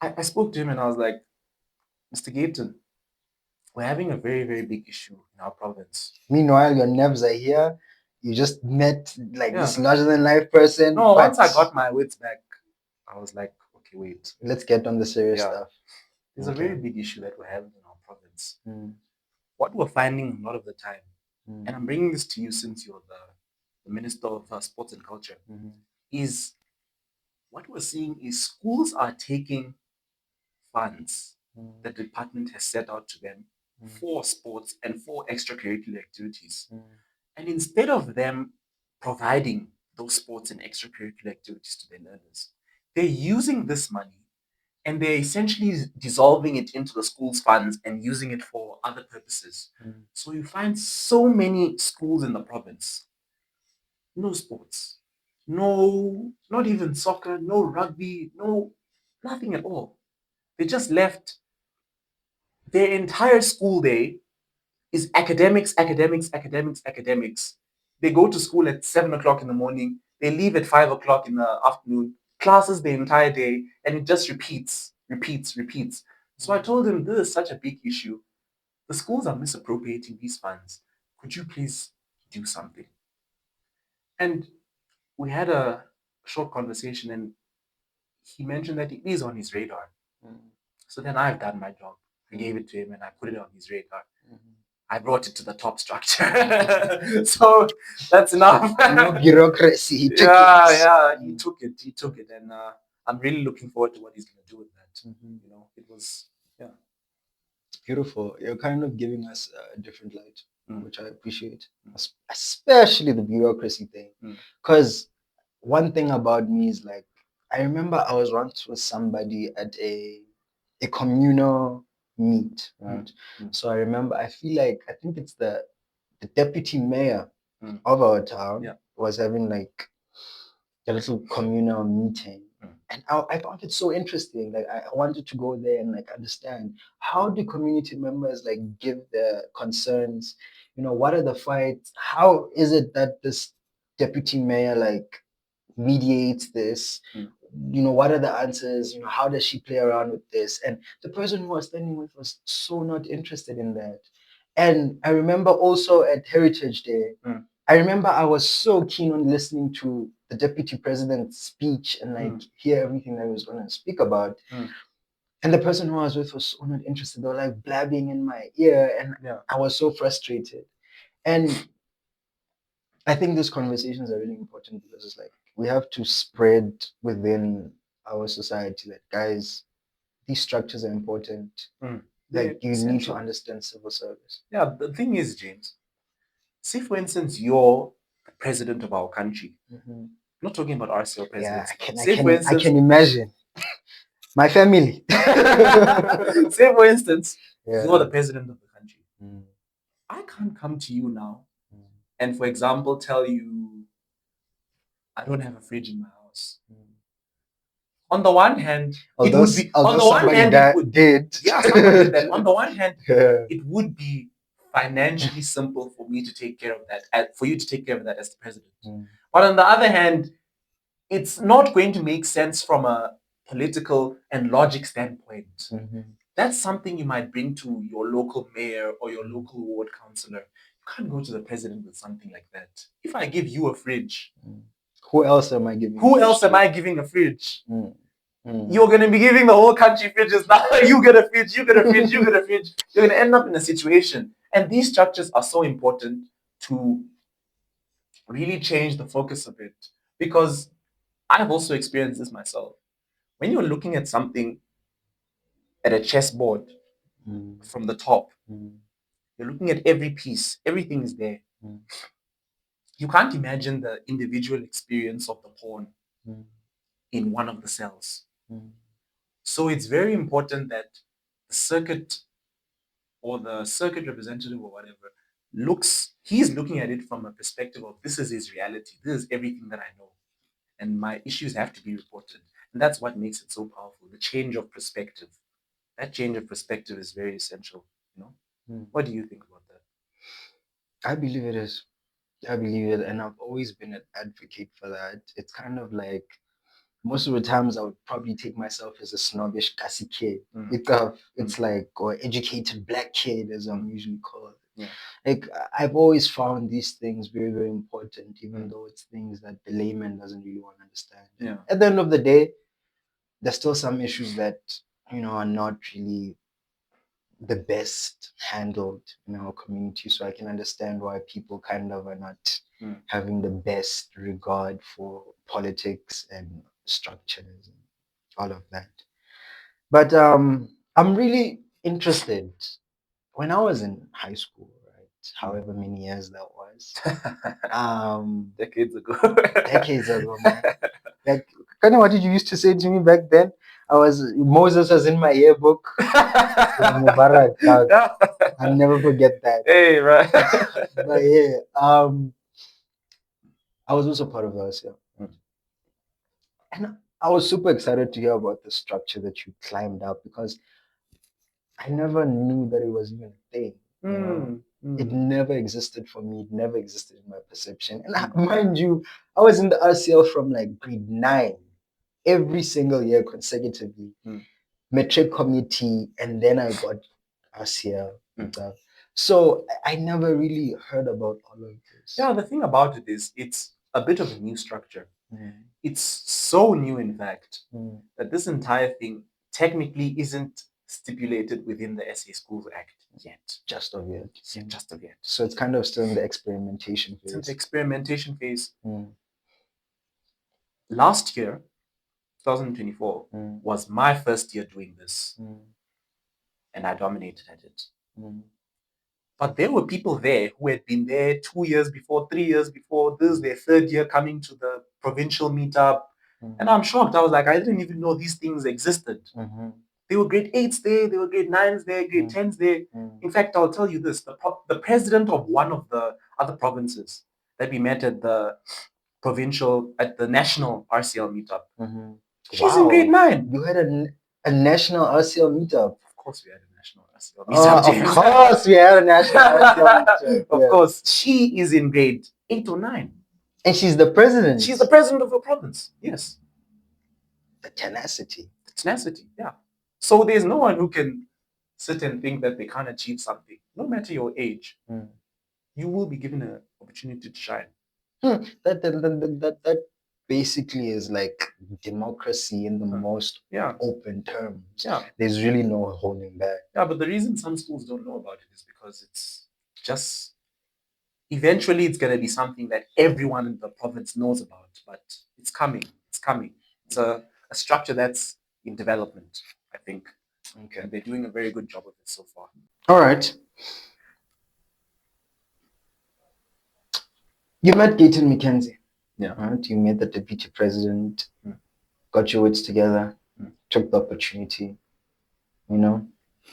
Speaker 3: I spoke to him and I was like, Mr. Gayton, we're having a very, very big issue in our province.
Speaker 2: Meanwhile, your nerves are here. You just met this larger than life person.
Speaker 3: No, once I got my wits back, I was like, okay, wait.
Speaker 2: Let's get on the serious stuff.
Speaker 3: There's a very big issue that we're having in our province. What we're finding a lot of the time, and I'm bringing this to you since you're the Minister of Sports and Culture, is what we're seeing is schools are taking funds the department has set out to them for sports and for extracurricular activities. And instead of them providing those sports and extracurricular activities to their learners, they're using this money and they're essentially dissolving it into the school's funds and using it for other purposes. So you find so many schools in the province, no sports, no, not even soccer, no rugby, no, nothing at all. They just left their entire school day is academics, academics, academics, academics. They go to school at 7 o'clock in the morning. They leave at 5 o'clock in the afternoon. Classes the entire day, and it just repeats. So I told him, this is such a big issue. The schools are misappropriating these funds. Could you please do something? And we had a short conversation, and he mentioned that it is on his radar. So then I've done my job. I gave it to him, and I put it on his radar. I brought it to the top structure. So that's enough.
Speaker 2: No bureaucracy.
Speaker 3: He took it. And I'm really looking forward to what he's going to do with that. You know, it was,
Speaker 2: It's beautiful. You're kind of giving us a different light, which I appreciate, especially the bureaucracy thing. Because one thing about me is I remember I was once with somebody at a communal meet, right? So I remember, I think it's the deputy mayor of our town was having a little communal meeting. And I found it so interesting. I wanted to go there and understand, how do community members give their concerns? What are the fights? How is it that this deputy mayor mediates this? What are the answers? How does she play around with this? And the person who I was standing with was so not interested in that. And I remember also at Heritage Day, I remember I was so keen on listening to the deputy president's speech and hear everything that he was going to speak about. And the person who I was with was so not interested. They were blabbing in my ear, and I was so frustrated. And I think these conversations are really important because it's we have to spread within our society that, guys, these structures are important. You need to understand civil service.
Speaker 3: Yeah, the thing is, James, say for instance, you're the president of our country. I'm not talking about RCL presidents.
Speaker 2: I can imagine. My family.
Speaker 3: Say for instance, you're the president of the country. I can't come to you now and, for example, tell you I don't have a fridge in my house. On the one hand, it would be. On the one hand, somebody did that. On the one hand, it would be financially simple for me to take care of that, for you to take care of that as the president. But on the other hand, it's not going to make sense from a political and logic standpoint. That's something you might bring to your local mayor or your local ward councillor. You can't go to the president with something like that. If I give you a fridge,
Speaker 2: who else am I giving?
Speaker 3: A fridge? You're going to be giving the whole country fridges now. You get a fridge, you get a fridge, you get a fridge. You're going to end up in a situation. And these structures are so important to really change the focus of it. Because I've also experienced this myself. when you're looking at something at a chessboard
Speaker 2: Mm.
Speaker 3: from the top,
Speaker 2: Mm.
Speaker 3: you're looking at every piece, everything is there.
Speaker 2: Mm.
Speaker 3: You can't imagine the individual experience of the pawn
Speaker 2: Mm.
Speaker 3: in one of the cells.
Speaker 2: Mm.
Speaker 3: So it's very important that the circuit or the circuit representative or whatever he's looking at it from a perspective of this is his reality. This is everything that I know. And my issues have to be reported. And that's what makes it so powerful, the change of perspective. That change of perspective is very essential.
Speaker 2: Mm.
Speaker 3: What do you think about that?
Speaker 2: I believe it is. I believe it, and I've always been an advocate for that. It's kind of like most of the times I would probably take myself as a snobbish Kasi kid. It's like, or educated black kid, as I'm usually called.
Speaker 3: Yeah.
Speaker 2: Like, I've always found these things very, very important, even though it's things that the layman doesn't really want to understand.
Speaker 3: Yeah.
Speaker 2: At the end of the day, there's still some issues that, are not really the best handled in our community. So I can understand why people kind of are not having the best regard for politics and structures and all of that. But I'm really interested. When I was in high school, right, however many years that was,
Speaker 3: decades ago.
Speaker 2: decades ago, man. Like, kind of what did you used to say to me back then? Moses was in my yearbook. Mubarak, dog. I'll never forget that.
Speaker 3: Hey, right.
Speaker 2: But yeah, I was also part of those, yeah. And I was super excited to hear about the structure that you climbed up because I never knew that it was even a thing. It never existed for me. It never existed in my perception. And mind you, I was in the RCL from like grade 9, every single year consecutively. Metric committee, and then I got RCL. So I never really heard about all of this.
Speaker 3: Yeah, the thing about it is it's a bit of a new structure. It's so new, in fact, that this entire thing technically isn't stipulated within the SA Schools Act yet.
Speaker 2: Just of yet.
Speaker 3: Just of yet.
Speaker 2: So it's kind of still in the experimentation phase.
Speaker 3: It's in the experimentation phase. Last year, 2024, was my first year doing this. And I dominated at it. But there were people there who had been there 2 years before, 3 years before. This is their third year coming to the provincial meetup. And I'm shocked. I was like, I didn't even know these things existed. There were grade 8s there, there were grade 9s there, grade 10s there. In fact, I'll tell you this, the president of one of the other provinces that we met at the national RCL meetup, she's in grade 9.
Speaker 2: You had a national RCL meetup?
Speaker 3: Of course we had a national RCL meetup.
Speaker 2: Of course we had a national RCL meetup.
Speaker 3: Of course. She is in grade 8 or 9.
Speaker 2: And she's the president?
Speaker 3: She's the president of a province, yes.
Speaker 2: The tenacity.
Speaker 3: The tenacity, yeah. So there's no one who can sit and think that they can't achieve something. No matter your age, you will be given an opportunity to shine.
Speaker 2: That basically is like democracy in the most open terms.
Speaker 3: Yeah.
Speaker 2: There's really no holding back.
Speaker 3: Yeah, but the reason some schools don't know about it is because it's just eventually it's going to be something that everyone in the province knows about, but it's coming. It's coming. It's a structure that's in development, I think.
Speaker 2: Okay.
Speaker 3: And they're doing a very good job of it so far.
Speaker 2: All right. You met Gayton McKenzie.
Speaker 3: Yeah.
Speaker 2: Right? You met the deputy president, got your wits together, took the opportunity.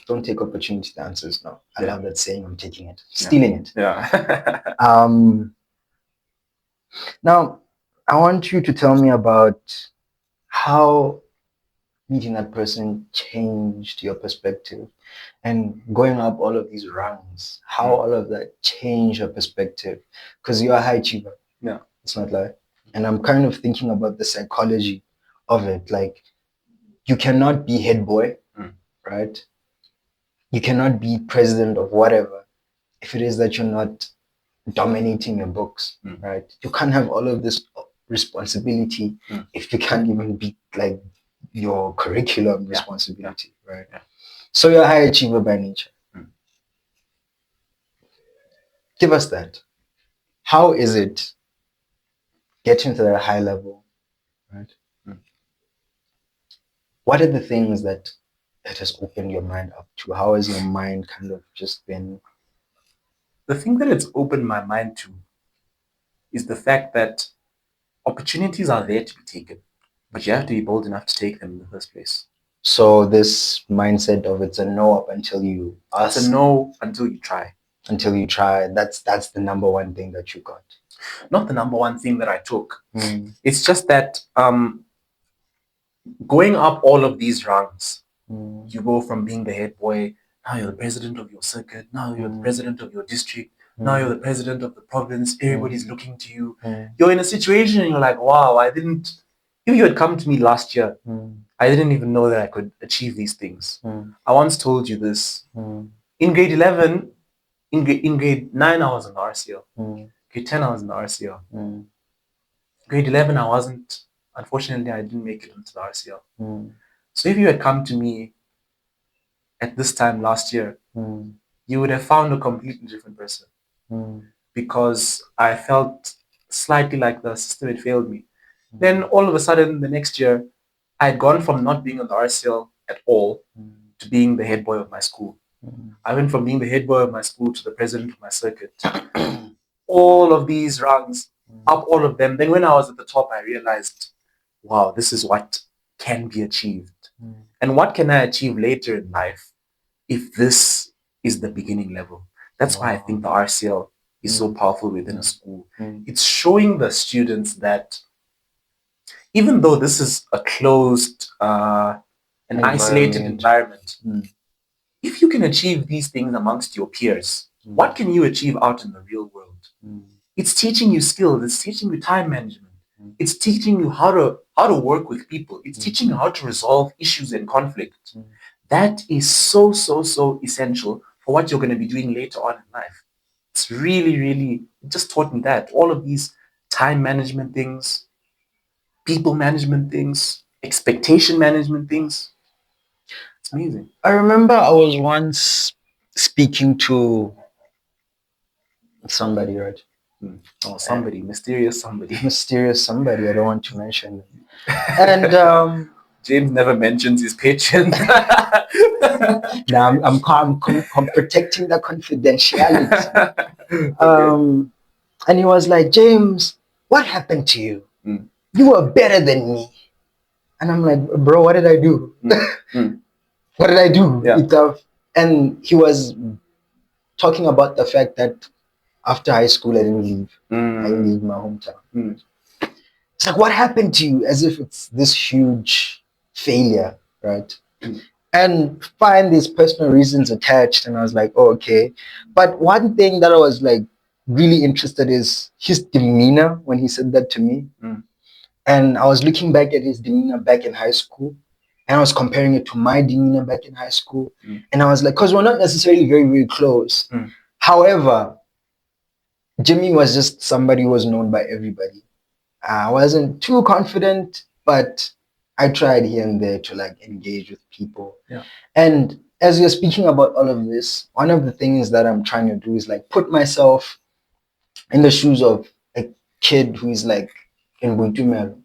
Speaker 2: Don't take opportunity to answers now. I love that saying, I'm taking it. Stealing it.
Speaker 3: Yeah.
Speaker 2: Now, I want you to tell me about how meeting that person changed your perspective and going up all of these rungs, how all of that changed your perspective. Because you're a high achiever.
Speaker 3: Yeah.
Speaker 2: It's not like. And I'm kind of thinking about the psychology of it. Like, you cannot be head boy, right? You cannot be president of whatever if it is that you're not dominating your books, right? You can't have all of this responsibility if you can't even beat like your curriculum responsibility, right?
Speaker 3: Yeah.
Speaker 2: So you're a high achiever by nature. Give us that. How is it getting to that high level, right? what are the things that it has opened your mind up to? How has your mind kind of just been?
Speaker 3: The thing that it's opened my mind to is the fact that opportunities are there to be taken, but you have to be bold enough to take them in the first place.
Speaker 2: So this mindset of it's a no up until you ask.
Speaker 3: It's a no until you try.
Speaker 2: Until you try. That's the number one thing that you got.
Speaker 3: Not the number one thing that I took. It's just that going up all of these rungs, you go from being the head boy, now you're the president of your circuit, now you're the president of your district, now you're the president of the province, everybody's looking to you. You're in a situation and you're like, wow, if you had come to me last year, I didn't even know that I could achieve these things. I once told you this. In grade 11, in grade 9, I was in the RCL. Grade 10, I was in the RCL. Grade 11, I wasn't. Unfortunately, I didn't make it into the RCL. So if you had come to me at this time last year, you would have found a completely different person. Because I felt slightly like the system had failed me. Then all of a sudden, the next year, I had gone from not being on the RCL at all to being the head boy of my school. I went from being the head boy of my school to the president of my circuit. All of these rungs, up all of them. Then when I was at the top, I realized, wow, this is what can be achieved. And what can I achieve later in life if this is the beginning level? That's why I think the RCL is so powerful within a school. It's showing the students that even though this is a closed, an isolated environment, if you can achieve these things amongst your peers, what can you achieve out in the real world? It's teaching you skills. It's teaching you time management. It's teaching you how to work with people. It's teaching you how to resolve issues and conflict. That is so essential for what you're going to be doing later on in life. It's really, it just taught me that. All of these time management things, people management things, expectation management things. It's amazing.
Speaker 2: I remember I was once speaking to somebody, right?
Speaker 3: Oh, somebody, mysterious somebody.
Speaker 2: Mysterious somebody, I don't want to mention them. And
Speaker 3: James never mentions his patron.
Speaker 2: now I'm protecting the confidentiality. And he was like, James, what happened to you? You were better than me. And I'm like, bro, what did I do? What did I do?
Speaker 3: Yeah.
Speaker 2: And he was talking about the fact that after high school, I didn't leave. I didn't leave my hometown. It's like, what happened to you? As if it's this huge failure, right? And find these personal reasons attached. And I was like, oh, okay. But one thing that I was like really interested is his demeanor when he said that to me. And I was looking back at his demeanor back in high school. And I was comparing it to my demeanor back in high school. And I was like, because we're not necessarily very close. However, Jimmy was just somebody who was known by everybody. I wasn't too confident, but I tried here and there to like engage with people.
Speaker 3: Yeah.
Speaker 2: And as you're speaking about all of this, one of the things that I'm trying to do is like put myself in the shoes of a kid who is like in Buitumelo.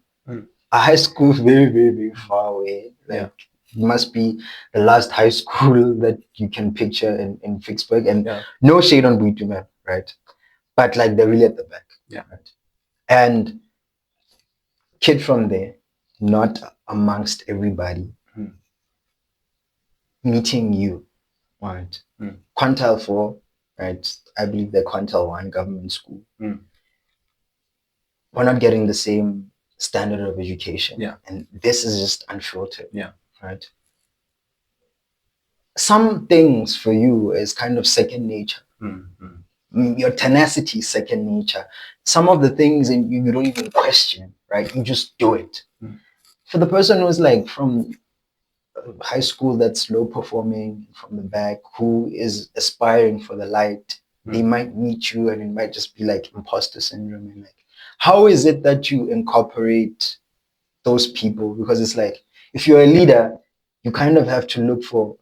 Speaker 2: A high school very far away. Like it must be the last high school that you can picture in Vicksburg. And no shade on Buitumelo, right? But like they're really at the back.
Speaker 3: Yeah.
Speaker 2: Right? And kid from there, not amongst everybody, meeting you, right? Quintile 4, right? I believe they're Quintile 1 government school. We're not getting the same standard of education.
Speaker 3: Yeah.
Speaker 2: And this is just unfiltered.
Speaker 3: Yeah.
Speaker 2: Right? Some things for you is kind of second nature. Your tenacity is second nature. Some of the things in you don't even question, right? You just do it. For the person who's like from high school that's low performing from the back, who is aspiring for the light, they might meet you and it might just be like imposter syndrome. And like, how is it that you incorporate those people? Because it's like, if you're a leader, you kind of have to look for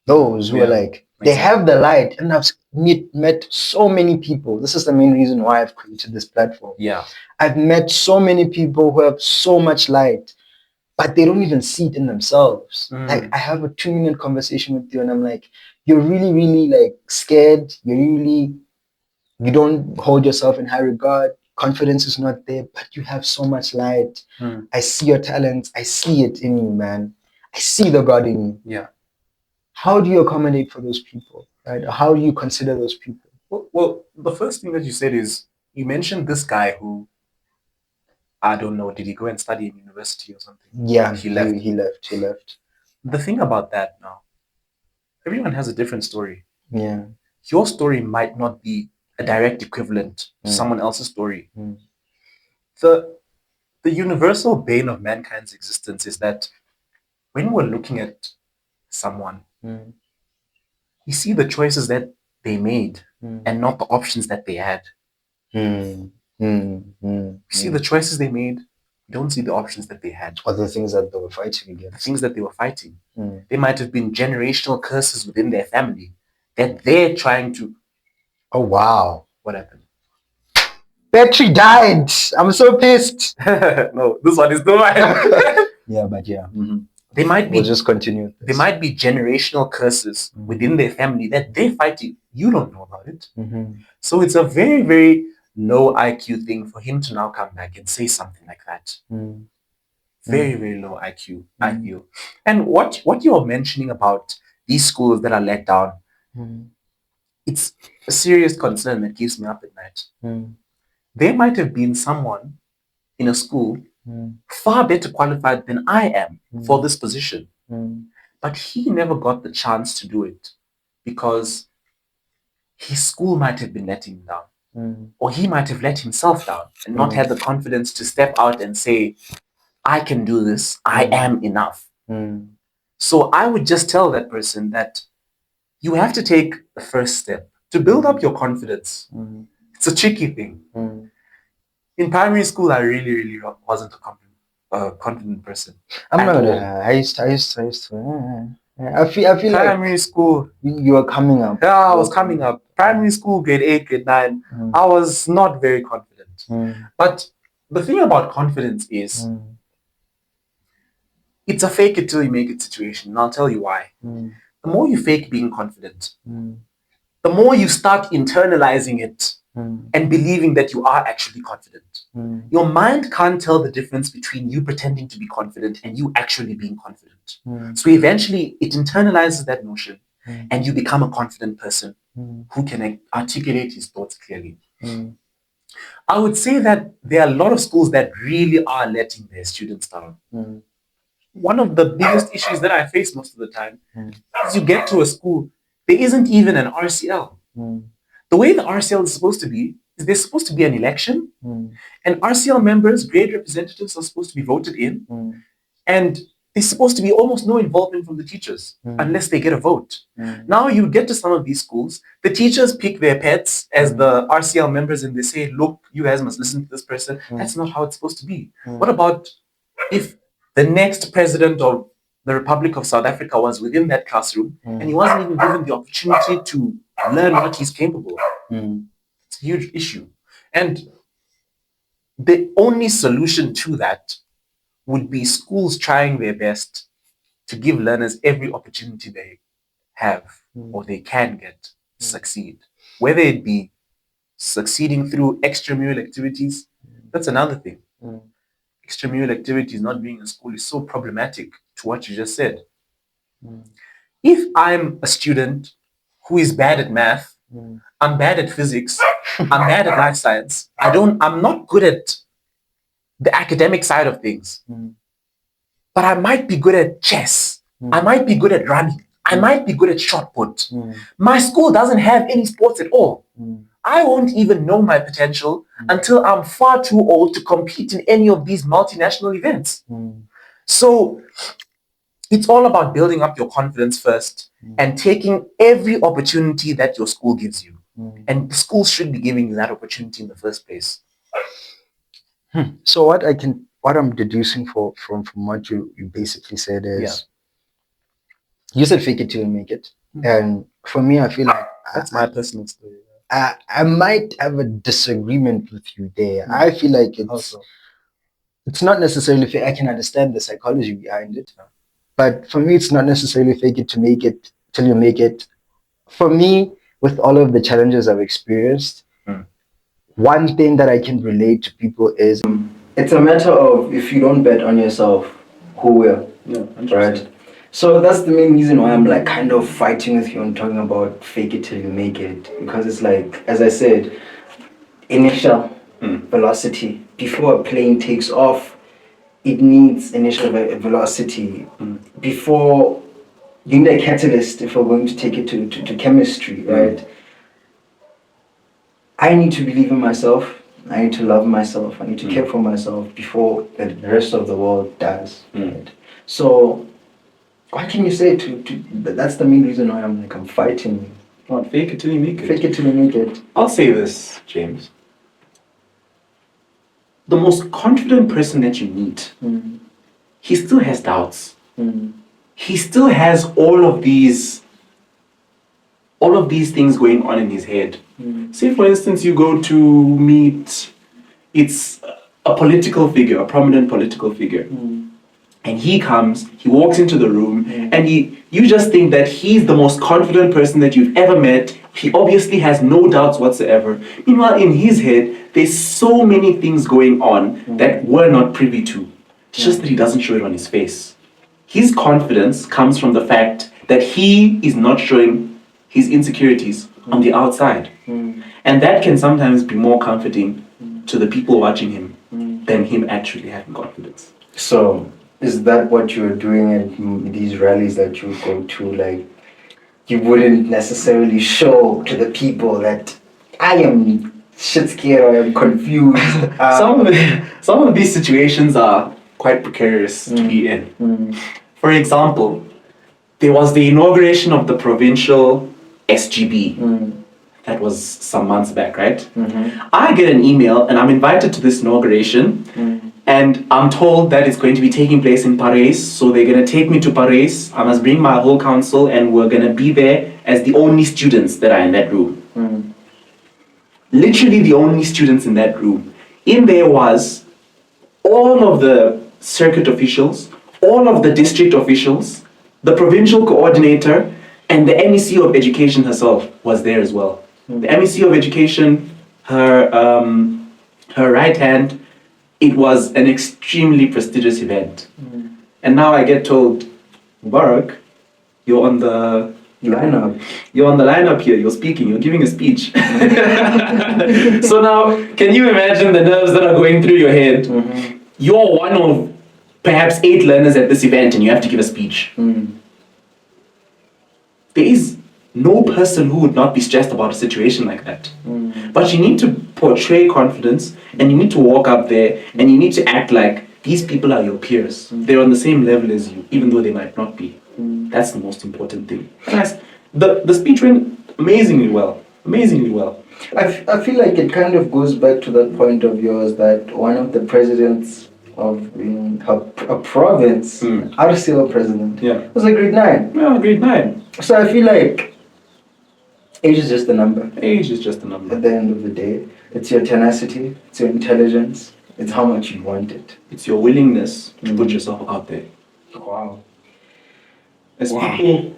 Speaker 2: those who are like, they have the light. And I've met so many people. This is the main reason why I've created this platform.
Speaker 3: Yeah.
Speaker 2: I've met so many people who have so much light, but they don't even see it in themselves. Like I have a 2-minute conversation with you and I'm like, you're really, really like scared. You don't hold yourself in high regard. Confidence is not there, but you have so much light. I see your talents. I see it in you, man. I see the God in you.
Speaker 3: Yeah.
Speaker 2: How do you accommodate for those people, right? Or how do you consider those people?
Speaker 3: Well, the first thing that you said is you mentioned this guy who, I don't know, did he go and study in university or something?
Speaker 2: Yeah,
Speaker 3: He left.
Speaker 2: He left.
Speaker 3: The thing about that now, everyone has a different story.
Speaker 2: Yeah.
Speaker 3: Your story might not be a direct equivalent to someone else's story. The universal bane of mankind's existence is that when we're looking at someone, you see the choices that they made and not the options that they had. You see the choices they made, you don't see the options that they had.
Speaker 2: Or the things that they were fighting against.
Speaker 3: The things that they were fighting. They might have been generational curses within their family that they're trying to...
Speaker 2: Oh, wow.
Speaker 3: What happened?
Speaker 2: Battery died. I'm so pissed.
Speaker 3: No, this one is the one.
Speaker 2: Yeah, but yeah.
Speaker 3: They might be...
Speaker 2: We'll just continue.
Speaker 3: There might be generational curses within their family that they're fighting. You don't know about it. So it's a very, very low IQ thing for him to now come back and say something like that. Very, very low IQ, I feel. And what you're mentioning about these schools that are let down, it's a serious concern that keeps me up at night. There might have been someone in a school far better qualified than I am for this position. But he never got the chance to do it because his school might have been letting him down. Or he might have let himself down and not had the confidence to step out and say, I can do this. I am enough. So I would just tell that person that you have to take the first step to build up your confidence. It's a tricky thing. In primary school, I really, really wasn't a confident person.
Speaker 2: I'm not gonna. I used to. I feel
Speaker 3: primary
Speaker 2: like
Speaker 3: school.
Speaker 2: You were coming up.
Speaker 3: Yeah, I was coming up. Primary school, grade 8, grade 9. I was not very confident. But the thing about confidence is it's a fake it till you make it situation. And I'll tell you why. The more you fake being confident, the more you start internalizing it and believing that you are actually confident. Your mind can't tell the difference between you pretending to be confident and you actually being confident. So eventually it internalizes that notion and you become a confident person who can articulate his thoughts clearly. I would say that there are a lot of schools that really are letting their students down. One of the biggest issues that I face most of the time is you get to a school, there isn't even an RCL. The way the RCL is supposed to be is there's supposed to be an election and RCL members, grade representatives are supposed to be voted in and there's supposed to be almost no involvement from the teachers unless they get a vote. Now you get to some of these schools, the teachers pick their pets as the RCL members and they say, look, you guys must listen to this person. That's not how it's supposed to be. What about if the next president of the Republic of South Africa was within that classroom and he wasn't even given the opportunity to learn what he's capable of? It's a huge issue. And the only solution to that would be schools trying their best to give learners every opportunity they have or they can get to succeed. Whether it be succeeding through extramural activities, that's another thing. Extramural activities, not being in school, is so problematic to what you just said. If I'm a student who is bad at math, I'm bad at physics, I'm bad at life science, I'm not good at the academic side of things, but I might be good at chess, I might be good at running, I might be good at shot put. My school doesn't have any sports at all. I won't even know my potential until I'm far too old to compete in any of these multinational events. So it's all about building up your confidence first and taking every opportunity that your school gives you. And the school should be giving you that opportunity in the first place.
Speaker 2: So what I'm deducing from what you basically said is, you said fake it till you make it. And for me, I feel like
Speaker 3: that's my personal story.
Speaker 2: I might have a disagreement with you there. I feel like it's it's not necessarily fake. I can understand the psychology behind it, but for me, it's not necessarily fake it to make it till you make it. For me, with all of the challenges I've experienced, one thing that I can relate to people is it's a matter of if you don't bet on yourself, who will?
Speaker 3: Yeah,
Speaker 2: Right. So that's the main reason why I'm like kind of fighting with you and talking about fake it till you make it, because it's like, as I said, initial velocity before a plane takes off. It needs initial velocity before you need a catalyst if we're going to take it to chemistry, right? I need to believe in myself. I need to love myself. I need to care for myself before the rest of the world does. Right? So, what can you say to that's the main reason why I'm fighting.
Speaker 3: What, fake it till you make it?
Speaker 2: Fake it till you make it.
Speaker 3: I'll say this, James. The most confident person that you meet, he still has doubts. He still has all of these things going on in his head. Say, for instance, you go to meet, it's a political figure, a prominent political figure. And he comes, he walks into the room, and you just think that he's the most confident person that you've ever met. He obviously has no doubts whatsoever. Meanwhile, in his head, there's so many things going on that we're not privy to. It's just that he doesn't show it on his face. His confidence comes from the fact that he is not showing his insecurities on the outside. And that can sometimes be more comforting to the people watching him than him actually having confidence.
Speaker 2: So, is that what you're doing at these rallies that you go to? Like, you wouldn't necessarily show to the people that I am shit scared or I'm confused.
Speaker 3: Some of these situations are quite precarious to be in. For example, there was the inauguration of the provincial SGB. That was some months back, right? I get an email and I'm invited to this inauguration. And I'm told that it's going to be taking place in Paris, so they're going to take me to Paris. I must bring my whole council, and we're going to be there as the only students that are in that room. Literally the only students in that room. In there was all of the circuit officials, all of the district officials, the provincial coordinator, and the MEC of Education herself was there as well. The MEC of Education, her right hand. It was an extremely prestigious event. And now I get told, Mubarak, you're on the
Speaker 2: lineup.
Speaker 3: You're on the lineup here, you're speaking, you're giving a speech. So now, can you imagine the nerves that are going through your head? You're one of perhaps 8 learners at this event and you have to give a speech. There is no person who would not be stressed about a situation like that. But you need to portray confidence and you need to walk up there and you need to act like these people are your peers. They're on the same level as you, even though they might not be. That's the most important thing. And the speech went amazingly well. Amazingly well.
Speaker 2: I feel like it kind of goes back to that point of yours that one of the presidents of a province, RCL president, was a grade 9.
Speaker 3: Yeah, grade 9.
Speaker 2: So I feel like age is just a number.
Speaker 3: Age is just a number.
Speaker 2: At the end of the day, it's your tenacity, it's your intelligence, it's how much you want it.
Speaker 3: It's your willingness to put yourself out there.
Speaker 2: Wow.
Speaker 3: As people,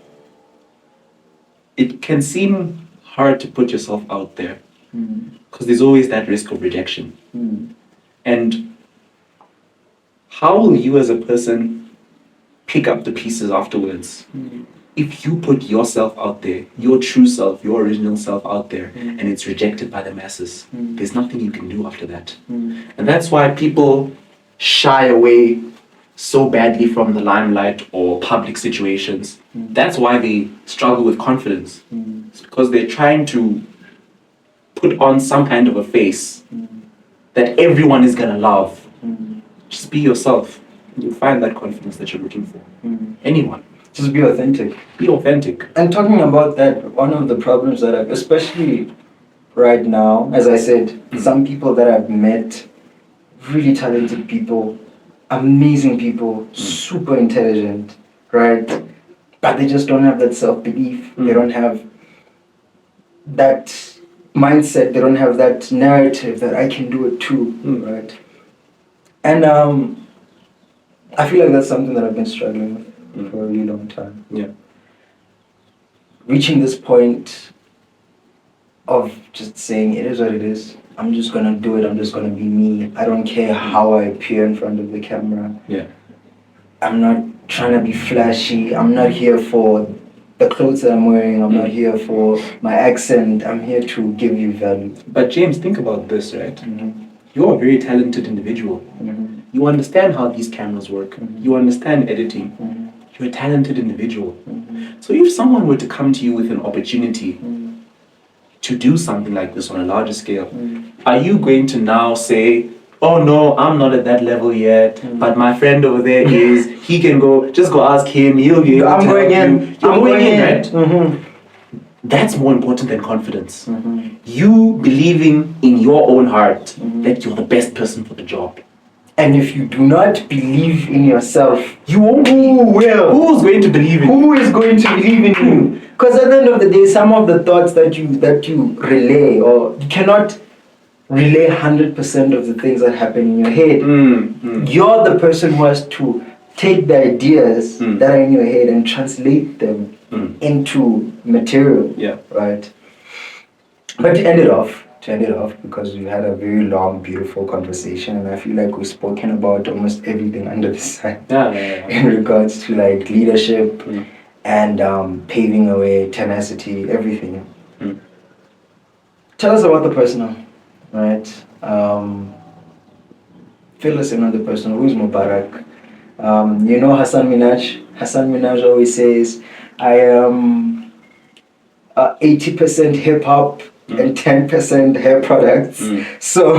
Speaker 3: it can seem hard to put yourself out there because there's always that risk of rejection. And how will you as a person pick up the pieces afterwards? If you put yourself out there, your true self, your original self out there, and it's rejected by the masses, there's nothing you can do after that. And that's why people shy away so badly from the limelight or public situations. That's why they struggle with confidence. It's because they're trying to put on some kind of a face that everyone is gonna love. Just be yourself. You'll find that confidence that you're looking for. Anyone.
Speaker 2: Just be authentic.
Speaker 3: Be authentic.
Speaker 2: And talking about that, one of the problems that especially right now, as I said, some people that I've met, really talented people, amazing people, super intelligent, right? But they just don't have that self-belief. They don't have that mindset. They don't have that narrative that I can do it too, right? And I feel like that's something that I've been struggling with for a really long time.
Speaker 4: Yeah.
Speaker 2: Reaching this point of just saying it is what it is. I'm just gonna do it. I'm just gonna be me. I don't care how I appear in front of the camera.
Speaker 4: Yeah.
Speaker 2: I'm not trying to be flashy. I'm not here for the clothes that I'm wearing. I'm not here for my accent. I'm here to give you value.
Speaker 4: But James, think about this, right?
Speaker 2: Mm-hmm.
Speaker 4: You're a very talented individual.
Speaker 2: Mm-hmm.
Speaker 4: You understand how these cameras work. You understand editing. You're a talented individual. So if someone were to come to you with an opportunity to do something like this on a larger scale, are you going to now say, oh no, I'm not at that level yet, but my friend over there is, he can go, just go ask him, he'll be able
Speaker 2: I'm
Speaker 4: to
Speaker 2: going
Speaker 4: help
Speaker 2: in.
Speaker 4: you. You're going in, right?
Speaker 2: Mm-hmm.
Speaker 4: That's more important than confidence. You believing in your own heart that you're the best person for the job.
Speaker 2: And if you do not believe in yourself,
Speaker 4: You won't.
Speaker 2: who will?
Speaker 4: Who's going to believe in you?
Speaker 2: Who is going to believe in you? Because at the end of the day, some of the thoughts that you relay, or you cannot relay 100% of the things that happen in your head. You're the person who has to take the ideas that are in your head and translate them into material.
Speaker 4: Yeah.
Speaker 2: Right. But to end it off, because we had a very long, beautiful conversation, and I feel like we've spoken about almost everything under the sun
Speaker 4: Yeah.
Speaker 2: in regards to like leadership and paving a way, tenacity, everything. Tell us about the personal, right? Fill us in on the personal. Who's Mubarak? You know Hassan Minaj? Hassan Minaj always says, I am 80% hip hop and 10% hair products. So,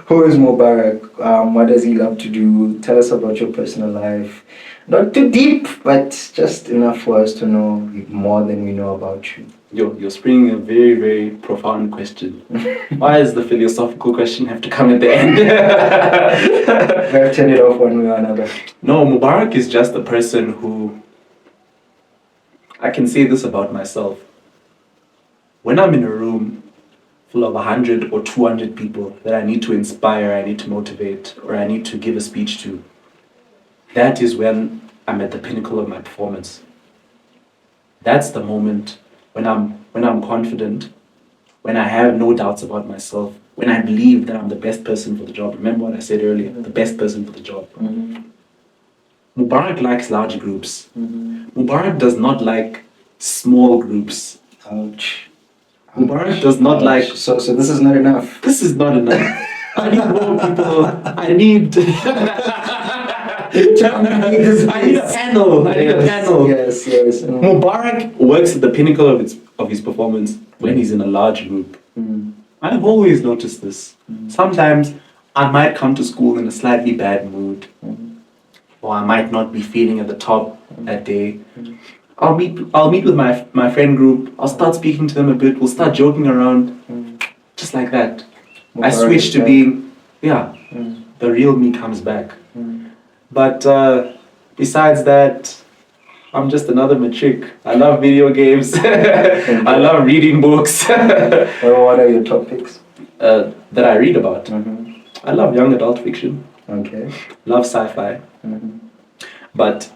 Speaker 2: who is Mubarak? What does he love to do? Tell us about your personal life. Not too deep, but just enough for us to know more than we know about you.
Speaker 4: You're springing a very, very profound question. Why does the philosophical question have to come at the end?
Speaker 2: We have turned it off one way or another.
Speaker 4: No, Mubarak is just a person who, I can say this about myself. When I'm in a room full of 100 or 200 people that I need to inspire, I need to motivate, or I need to give a speech to, that is when I'm at the pinnacle of my performance. That's the moment when I'm confident, when I have no doubts about myself, when I believe that I'm the best person for the job. Remember what I said earlier, the best person for the job. Mubarak likes large groups. Mubarak does not like small groups.
Speaker 2: Ouch.
Speaker 4: Mubarak does not like...
Speaker 2: So this is not enough.
Speaker 4: This is not enough. I need more people. I need... I need a panel.
Speaker 2: Yes.
Speaker 4: Mubarak works at the pinnacle of his performance when he's in a large group. I've always noticed this. Sometimes I might come to school in a slightly bad mood, or I might not be feeling at the top that day. I'll meet with my friend group. I'll start speaking to them a bit. We'll start joking around, just like that. I switch to being, the real me comes back. But besides that, I'm just another matric. I love video games. I love reading books.
Speaker 2: What are your topics?
Speaker 4: That I read about. I love young adult fiction.
Speaker 2: Okay.
Speaker 4: Love sci-fi. But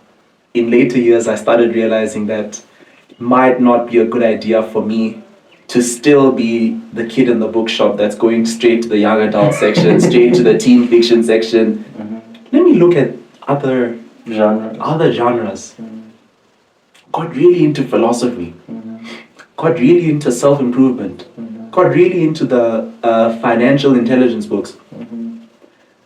Speaker 4: in later years, I started realizing that it might not be a good idea for me to still be the kid in the bookshop that's going straight to the young adult section, straight to the teen fiction section. Let me look at other genres. Got really into philosophy. Got really into self-improvement. Got really into the financial intelligence books.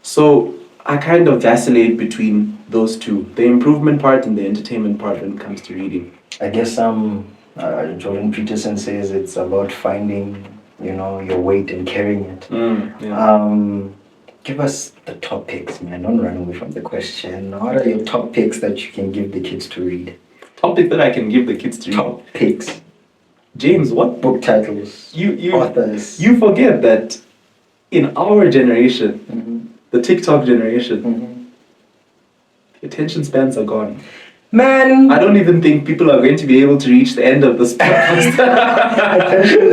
Speaker 4: So I kind of vacillate between those two, the improvement part and the entertainment part when it comes to reading.
Speaker 2: I guess Jordan Peterson says it's about finding, your weight and carrying it. Give us the top picks, man. Don't run away from the question. What are your top picks that you can give the kids to read?
Speaker 4: Topic that I can give the kids to read?
Speaker 2: Top picks.
Speaker 4: James, what?
Speaker 2: Book titles. Authors.
Speaker 4: You forget that in our generation, the TikTok generation, the attention spans are gone.
Speaker 2: Man!
Speaker 4: I don't even think people are going to be able to reach the end of this podcast.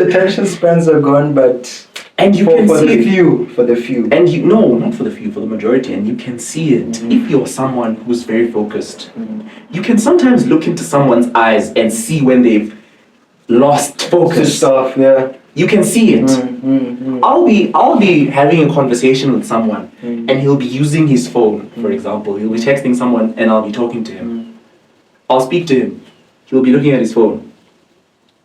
Speaker 2: Attention spans are gone, but
Speaker 4: And you can
Speaker 2: for
Speaker 4: see
Speaker 2: the
Speaker 4: it.
Speaker 2: few, for the few.
Speaker 4: And not for the few, for the majority. And you can see it. If you're someone who's very focused, you can sometimes look into someone's eyes and see when they've lost focus.
Speaker 2: Stuff, yeah.
Speaker 4: You can see it. I'll be having a conversation with someone and he'll be using his phone, for example. He'll be texting someone and I'll be talking to him. I'll speak to him. He'll be looking at his phone.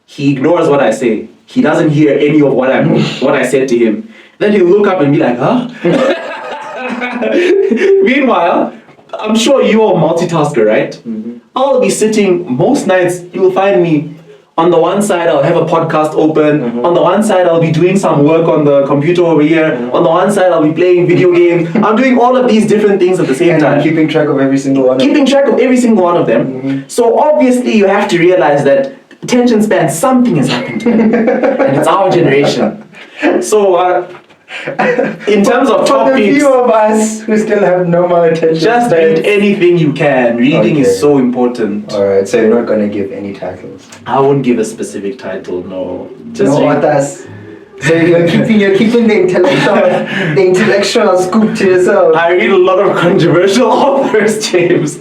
Speaker 4: He ignores what I say. He doesn't hear any of what I said to him. Then he'll look up and be like, huh? Meanwhile, I'm sure you're a multitasker, right? I'll be sitting, most nights you'll find me on the one side I'll have a podcast open, on the one side I'll be doing some work on the computer over here, on the one side I'll be playing video games. I'm doing all of these different things at the same time.
Speaker 2: Keeping track of every single one.
Speaker 4: Keeping track of every single one of them. So obviously you have to realize that attention span, something has happened to them. And it's our generation. So in terms of
Speaker 2: For the
Speaker 4: topics,
Speaker 2: few of us who still have normal attention
Speaker 4: just
Speaker 2: spans.
Speaker 4: read anything you can. Reading
Speaker 2: Okay.
Speaker 4: is so important.
Speaker 2: Alright, so you're not gonna give any titles.
Speaker 4: I won't give a specific title, no. Just
Speaker 2: No
Speaker 4: read.
Speaker 2: others. So you're keeping the intellectual scoop to yourself.
Speaker 4: I read a lot of controversial authors, James.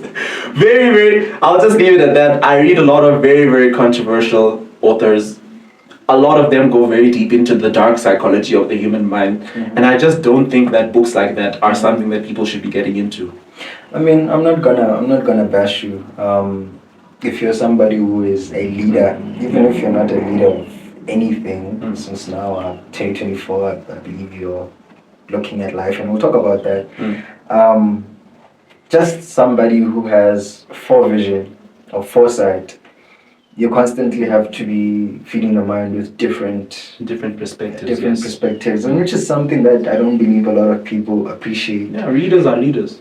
Speaker 4: Very, very, I'll just leave it at that. I read a lot of very, very controversial authors. A lot of them go very deep into the dark psychology of the human mind. And I just don't think that books like that are something that people should be getting into.
Speaker 2: I mean, I'm not gonna bash you. If you're somebody who is a leader, even if you're not a leader of anything, since now 2024, I believe you're looking at life, and we'll talk about that. Just somebody who has forevision or foresight, you constantly have to be feeding the mind with different
Speaker 4: perspectives.
Speaker 2: perspectives, and which is something that I don't believe a lot of people appreciate.
Speaker 4: Yeah, readers are leaders.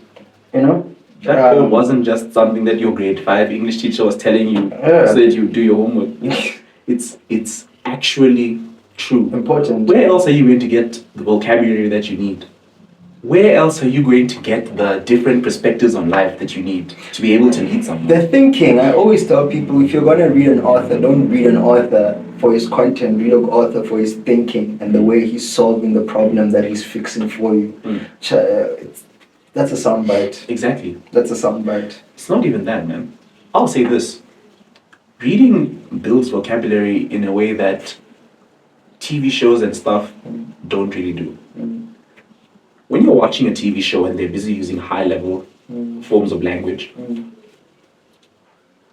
Speaker 2: You know,
Speaker 4: That quote wasn't just something that your grade 5 English teacher was telling you so that you do your homework. It's actually true.
Speaker 2: important.
Speaker 4: Where else are you going to get the vocabulary that you need? Where else are you going to get the different perspectives on life that you need to be able to lead someone?
Speaker 2: The thinking, I always tell people, if you're going to read an author, don't read an author for his content, read an author for his thinking and the way he's solving the problem that he's fixing for you. That's a soundbite.
Speaker 4: Exactly.
Speaker 2: That's a soundbite.
Speaker 4: It's not even that, man. I'll say this. Reading builds vocabulary in a way that TV shows and stuff don't really do. When you're watching a TV show and they're busy using high-level forms of language,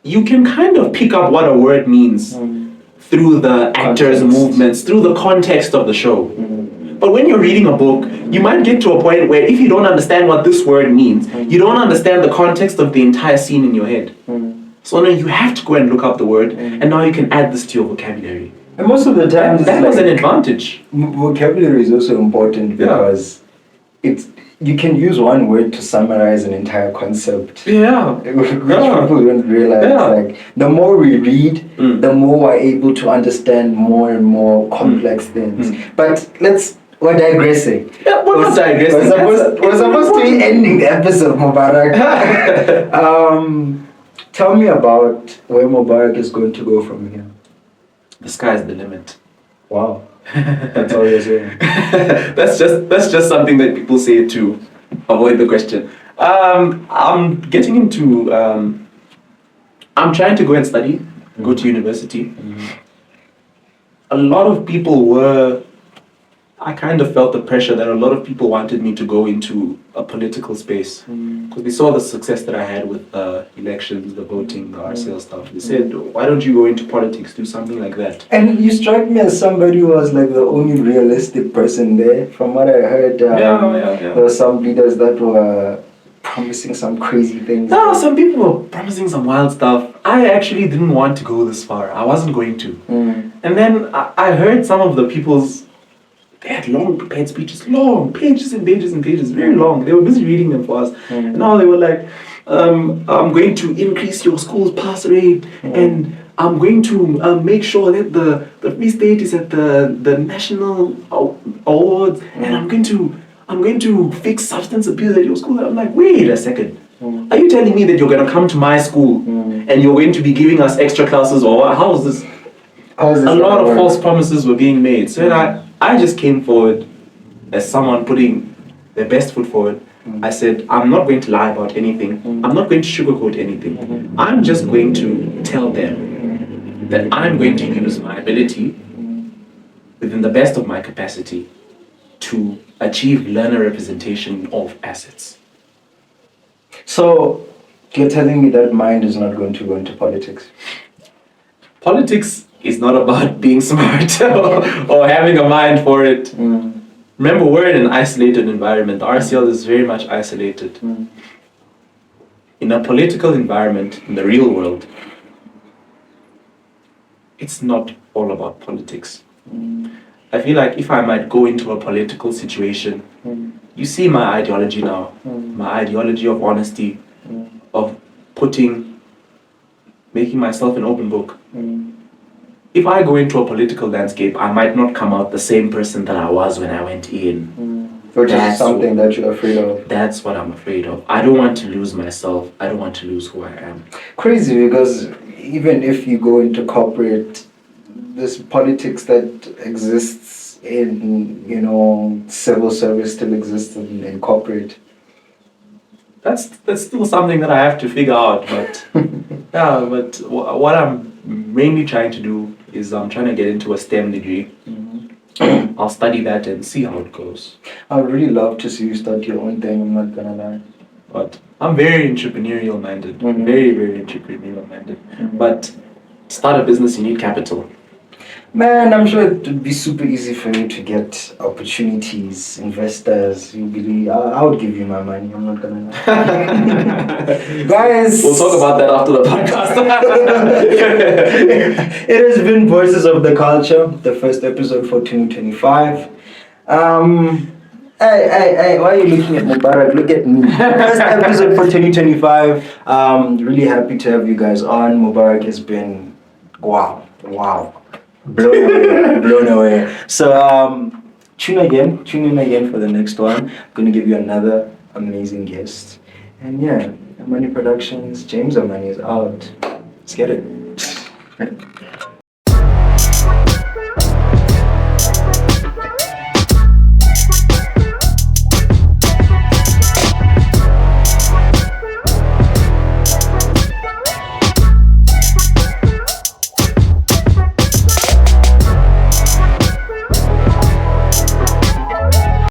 Speaker 4: you can kind of pick up what a word means through the actors' movements, through the context of the show. But when you're reading a book, you might get to a point where if you don't understand what this word means, you don't understand the context of the entire scene in your head. So now you have to go and look up the word, and now you can add this to your vocabulary.
Speaker 2: And most of the time,
Speaker 4: That was an advantage.
Speaker 2: vocabulary is also important because you can use one word to summarize an entire concept.
Speaker 4: Yeah.
Speaker 2: Which people don't realize. Like, the more we read, the more we're able to understand more and more complex things. But we're digressing.
Speaker 4: Yeah, we're not digressing.
Speaker 2: We're supposed to be ending the episode, Mubarak. Tell me about where Mubarak is going to go from here.
Speaker 4: The sky's the limit.
Speaker 2: Wow. That's all you're saying.
Speaker 4: That's just something that people say to avoid the question. I'm getting into. I'm trying to go and study, go to university. A lot of people were. I kind of felt the pressure that a lot of people wanted me to go into a political space because they saw the success that I had with the elections, the voting, the RCL stuff. They said, "Why don't you go into politics? Do something like that."
Speaker 2: And you strike me as somebody who was like the only realistic person there. From what I heard, there were some leaders that were promising some crazy things.
Speaker 4: No, some people were promising some wild stuff. I actually didn't want to go this far. I wasn't going to. And then I heard some of the people's. They had long prepared speeches, long pages and pages and pages, very long. They were busy reading them for us. And now they were like, I'm going to increase your school's pass rate and I'm going to make sure that the Free State is at the national awards and I'm going to fix substance abuse at your school. I'm like, wait a second. Are you telling me that you're going to come to my school and you're going to be giving us extra classes or how is this? A lot of false promises were being made. So I just came forward as someone putting their best foot forward. I said, I'm not going to lie about anything. I'm not going to sugarcoat anything. I'm just going to tell them that I'm going to use my ability within the best of my capacity to achieve learner representation of assets.
Speaker 2: So you're telling me that mind is not going to go into politics?
Speaker 4: Politics is not about being smart or having a mind for it. Remember, we're in an isolated environment. The RCL is very much isolated. In a political environment, in the real world, it's not all about politics. I feel like if I might go into a political situation, you see my ideology now, my ideology of honesty, of making myself an open book. If I go into a political landscape, I might not come out the same person that I was when I went in.
Speaker 2: Which is something that you're afraid of.
Speaker 4: That's what I'm afraid of. I don't want to lose myself. I don't want to lose who I am.
Speaker 2: Crazy, because even if you go into corporate, this politics that exists in, civil service still exists in corporate.
Speaker 4: That's still something that I have to figure out. But yeah, but what I'm mainly trying to do is I'm trying to get into a STEM degree. I'll study that and see how it goes.
Speaker 2: I would really love to see you start your own thing, I'm not gonna lie.
Speaker 4: But I'm very entrepreneurial minded. Very, very entrepreneurial minded. But to start a business, you need capital.
Speaker 2: Man, I'm sure it would be super easy for you to get opportunities, investors. You believe I would give you my money. I'm not gonna lie. Guys,
Speaker 4: We'll talk about that after the podcast.
Speaker 2: It has been Voices of the Culture, the first episode for 2025. Hey, why are you looking at Mubarak? Look at me. First episode for 2025. Really happy to have you guys on. Mubarak has been wow. Blown away. So tune in again for the next one. I'm gonna give you another amazing guest. And yeah, Amani Productions, James Amani is out. Let's get it.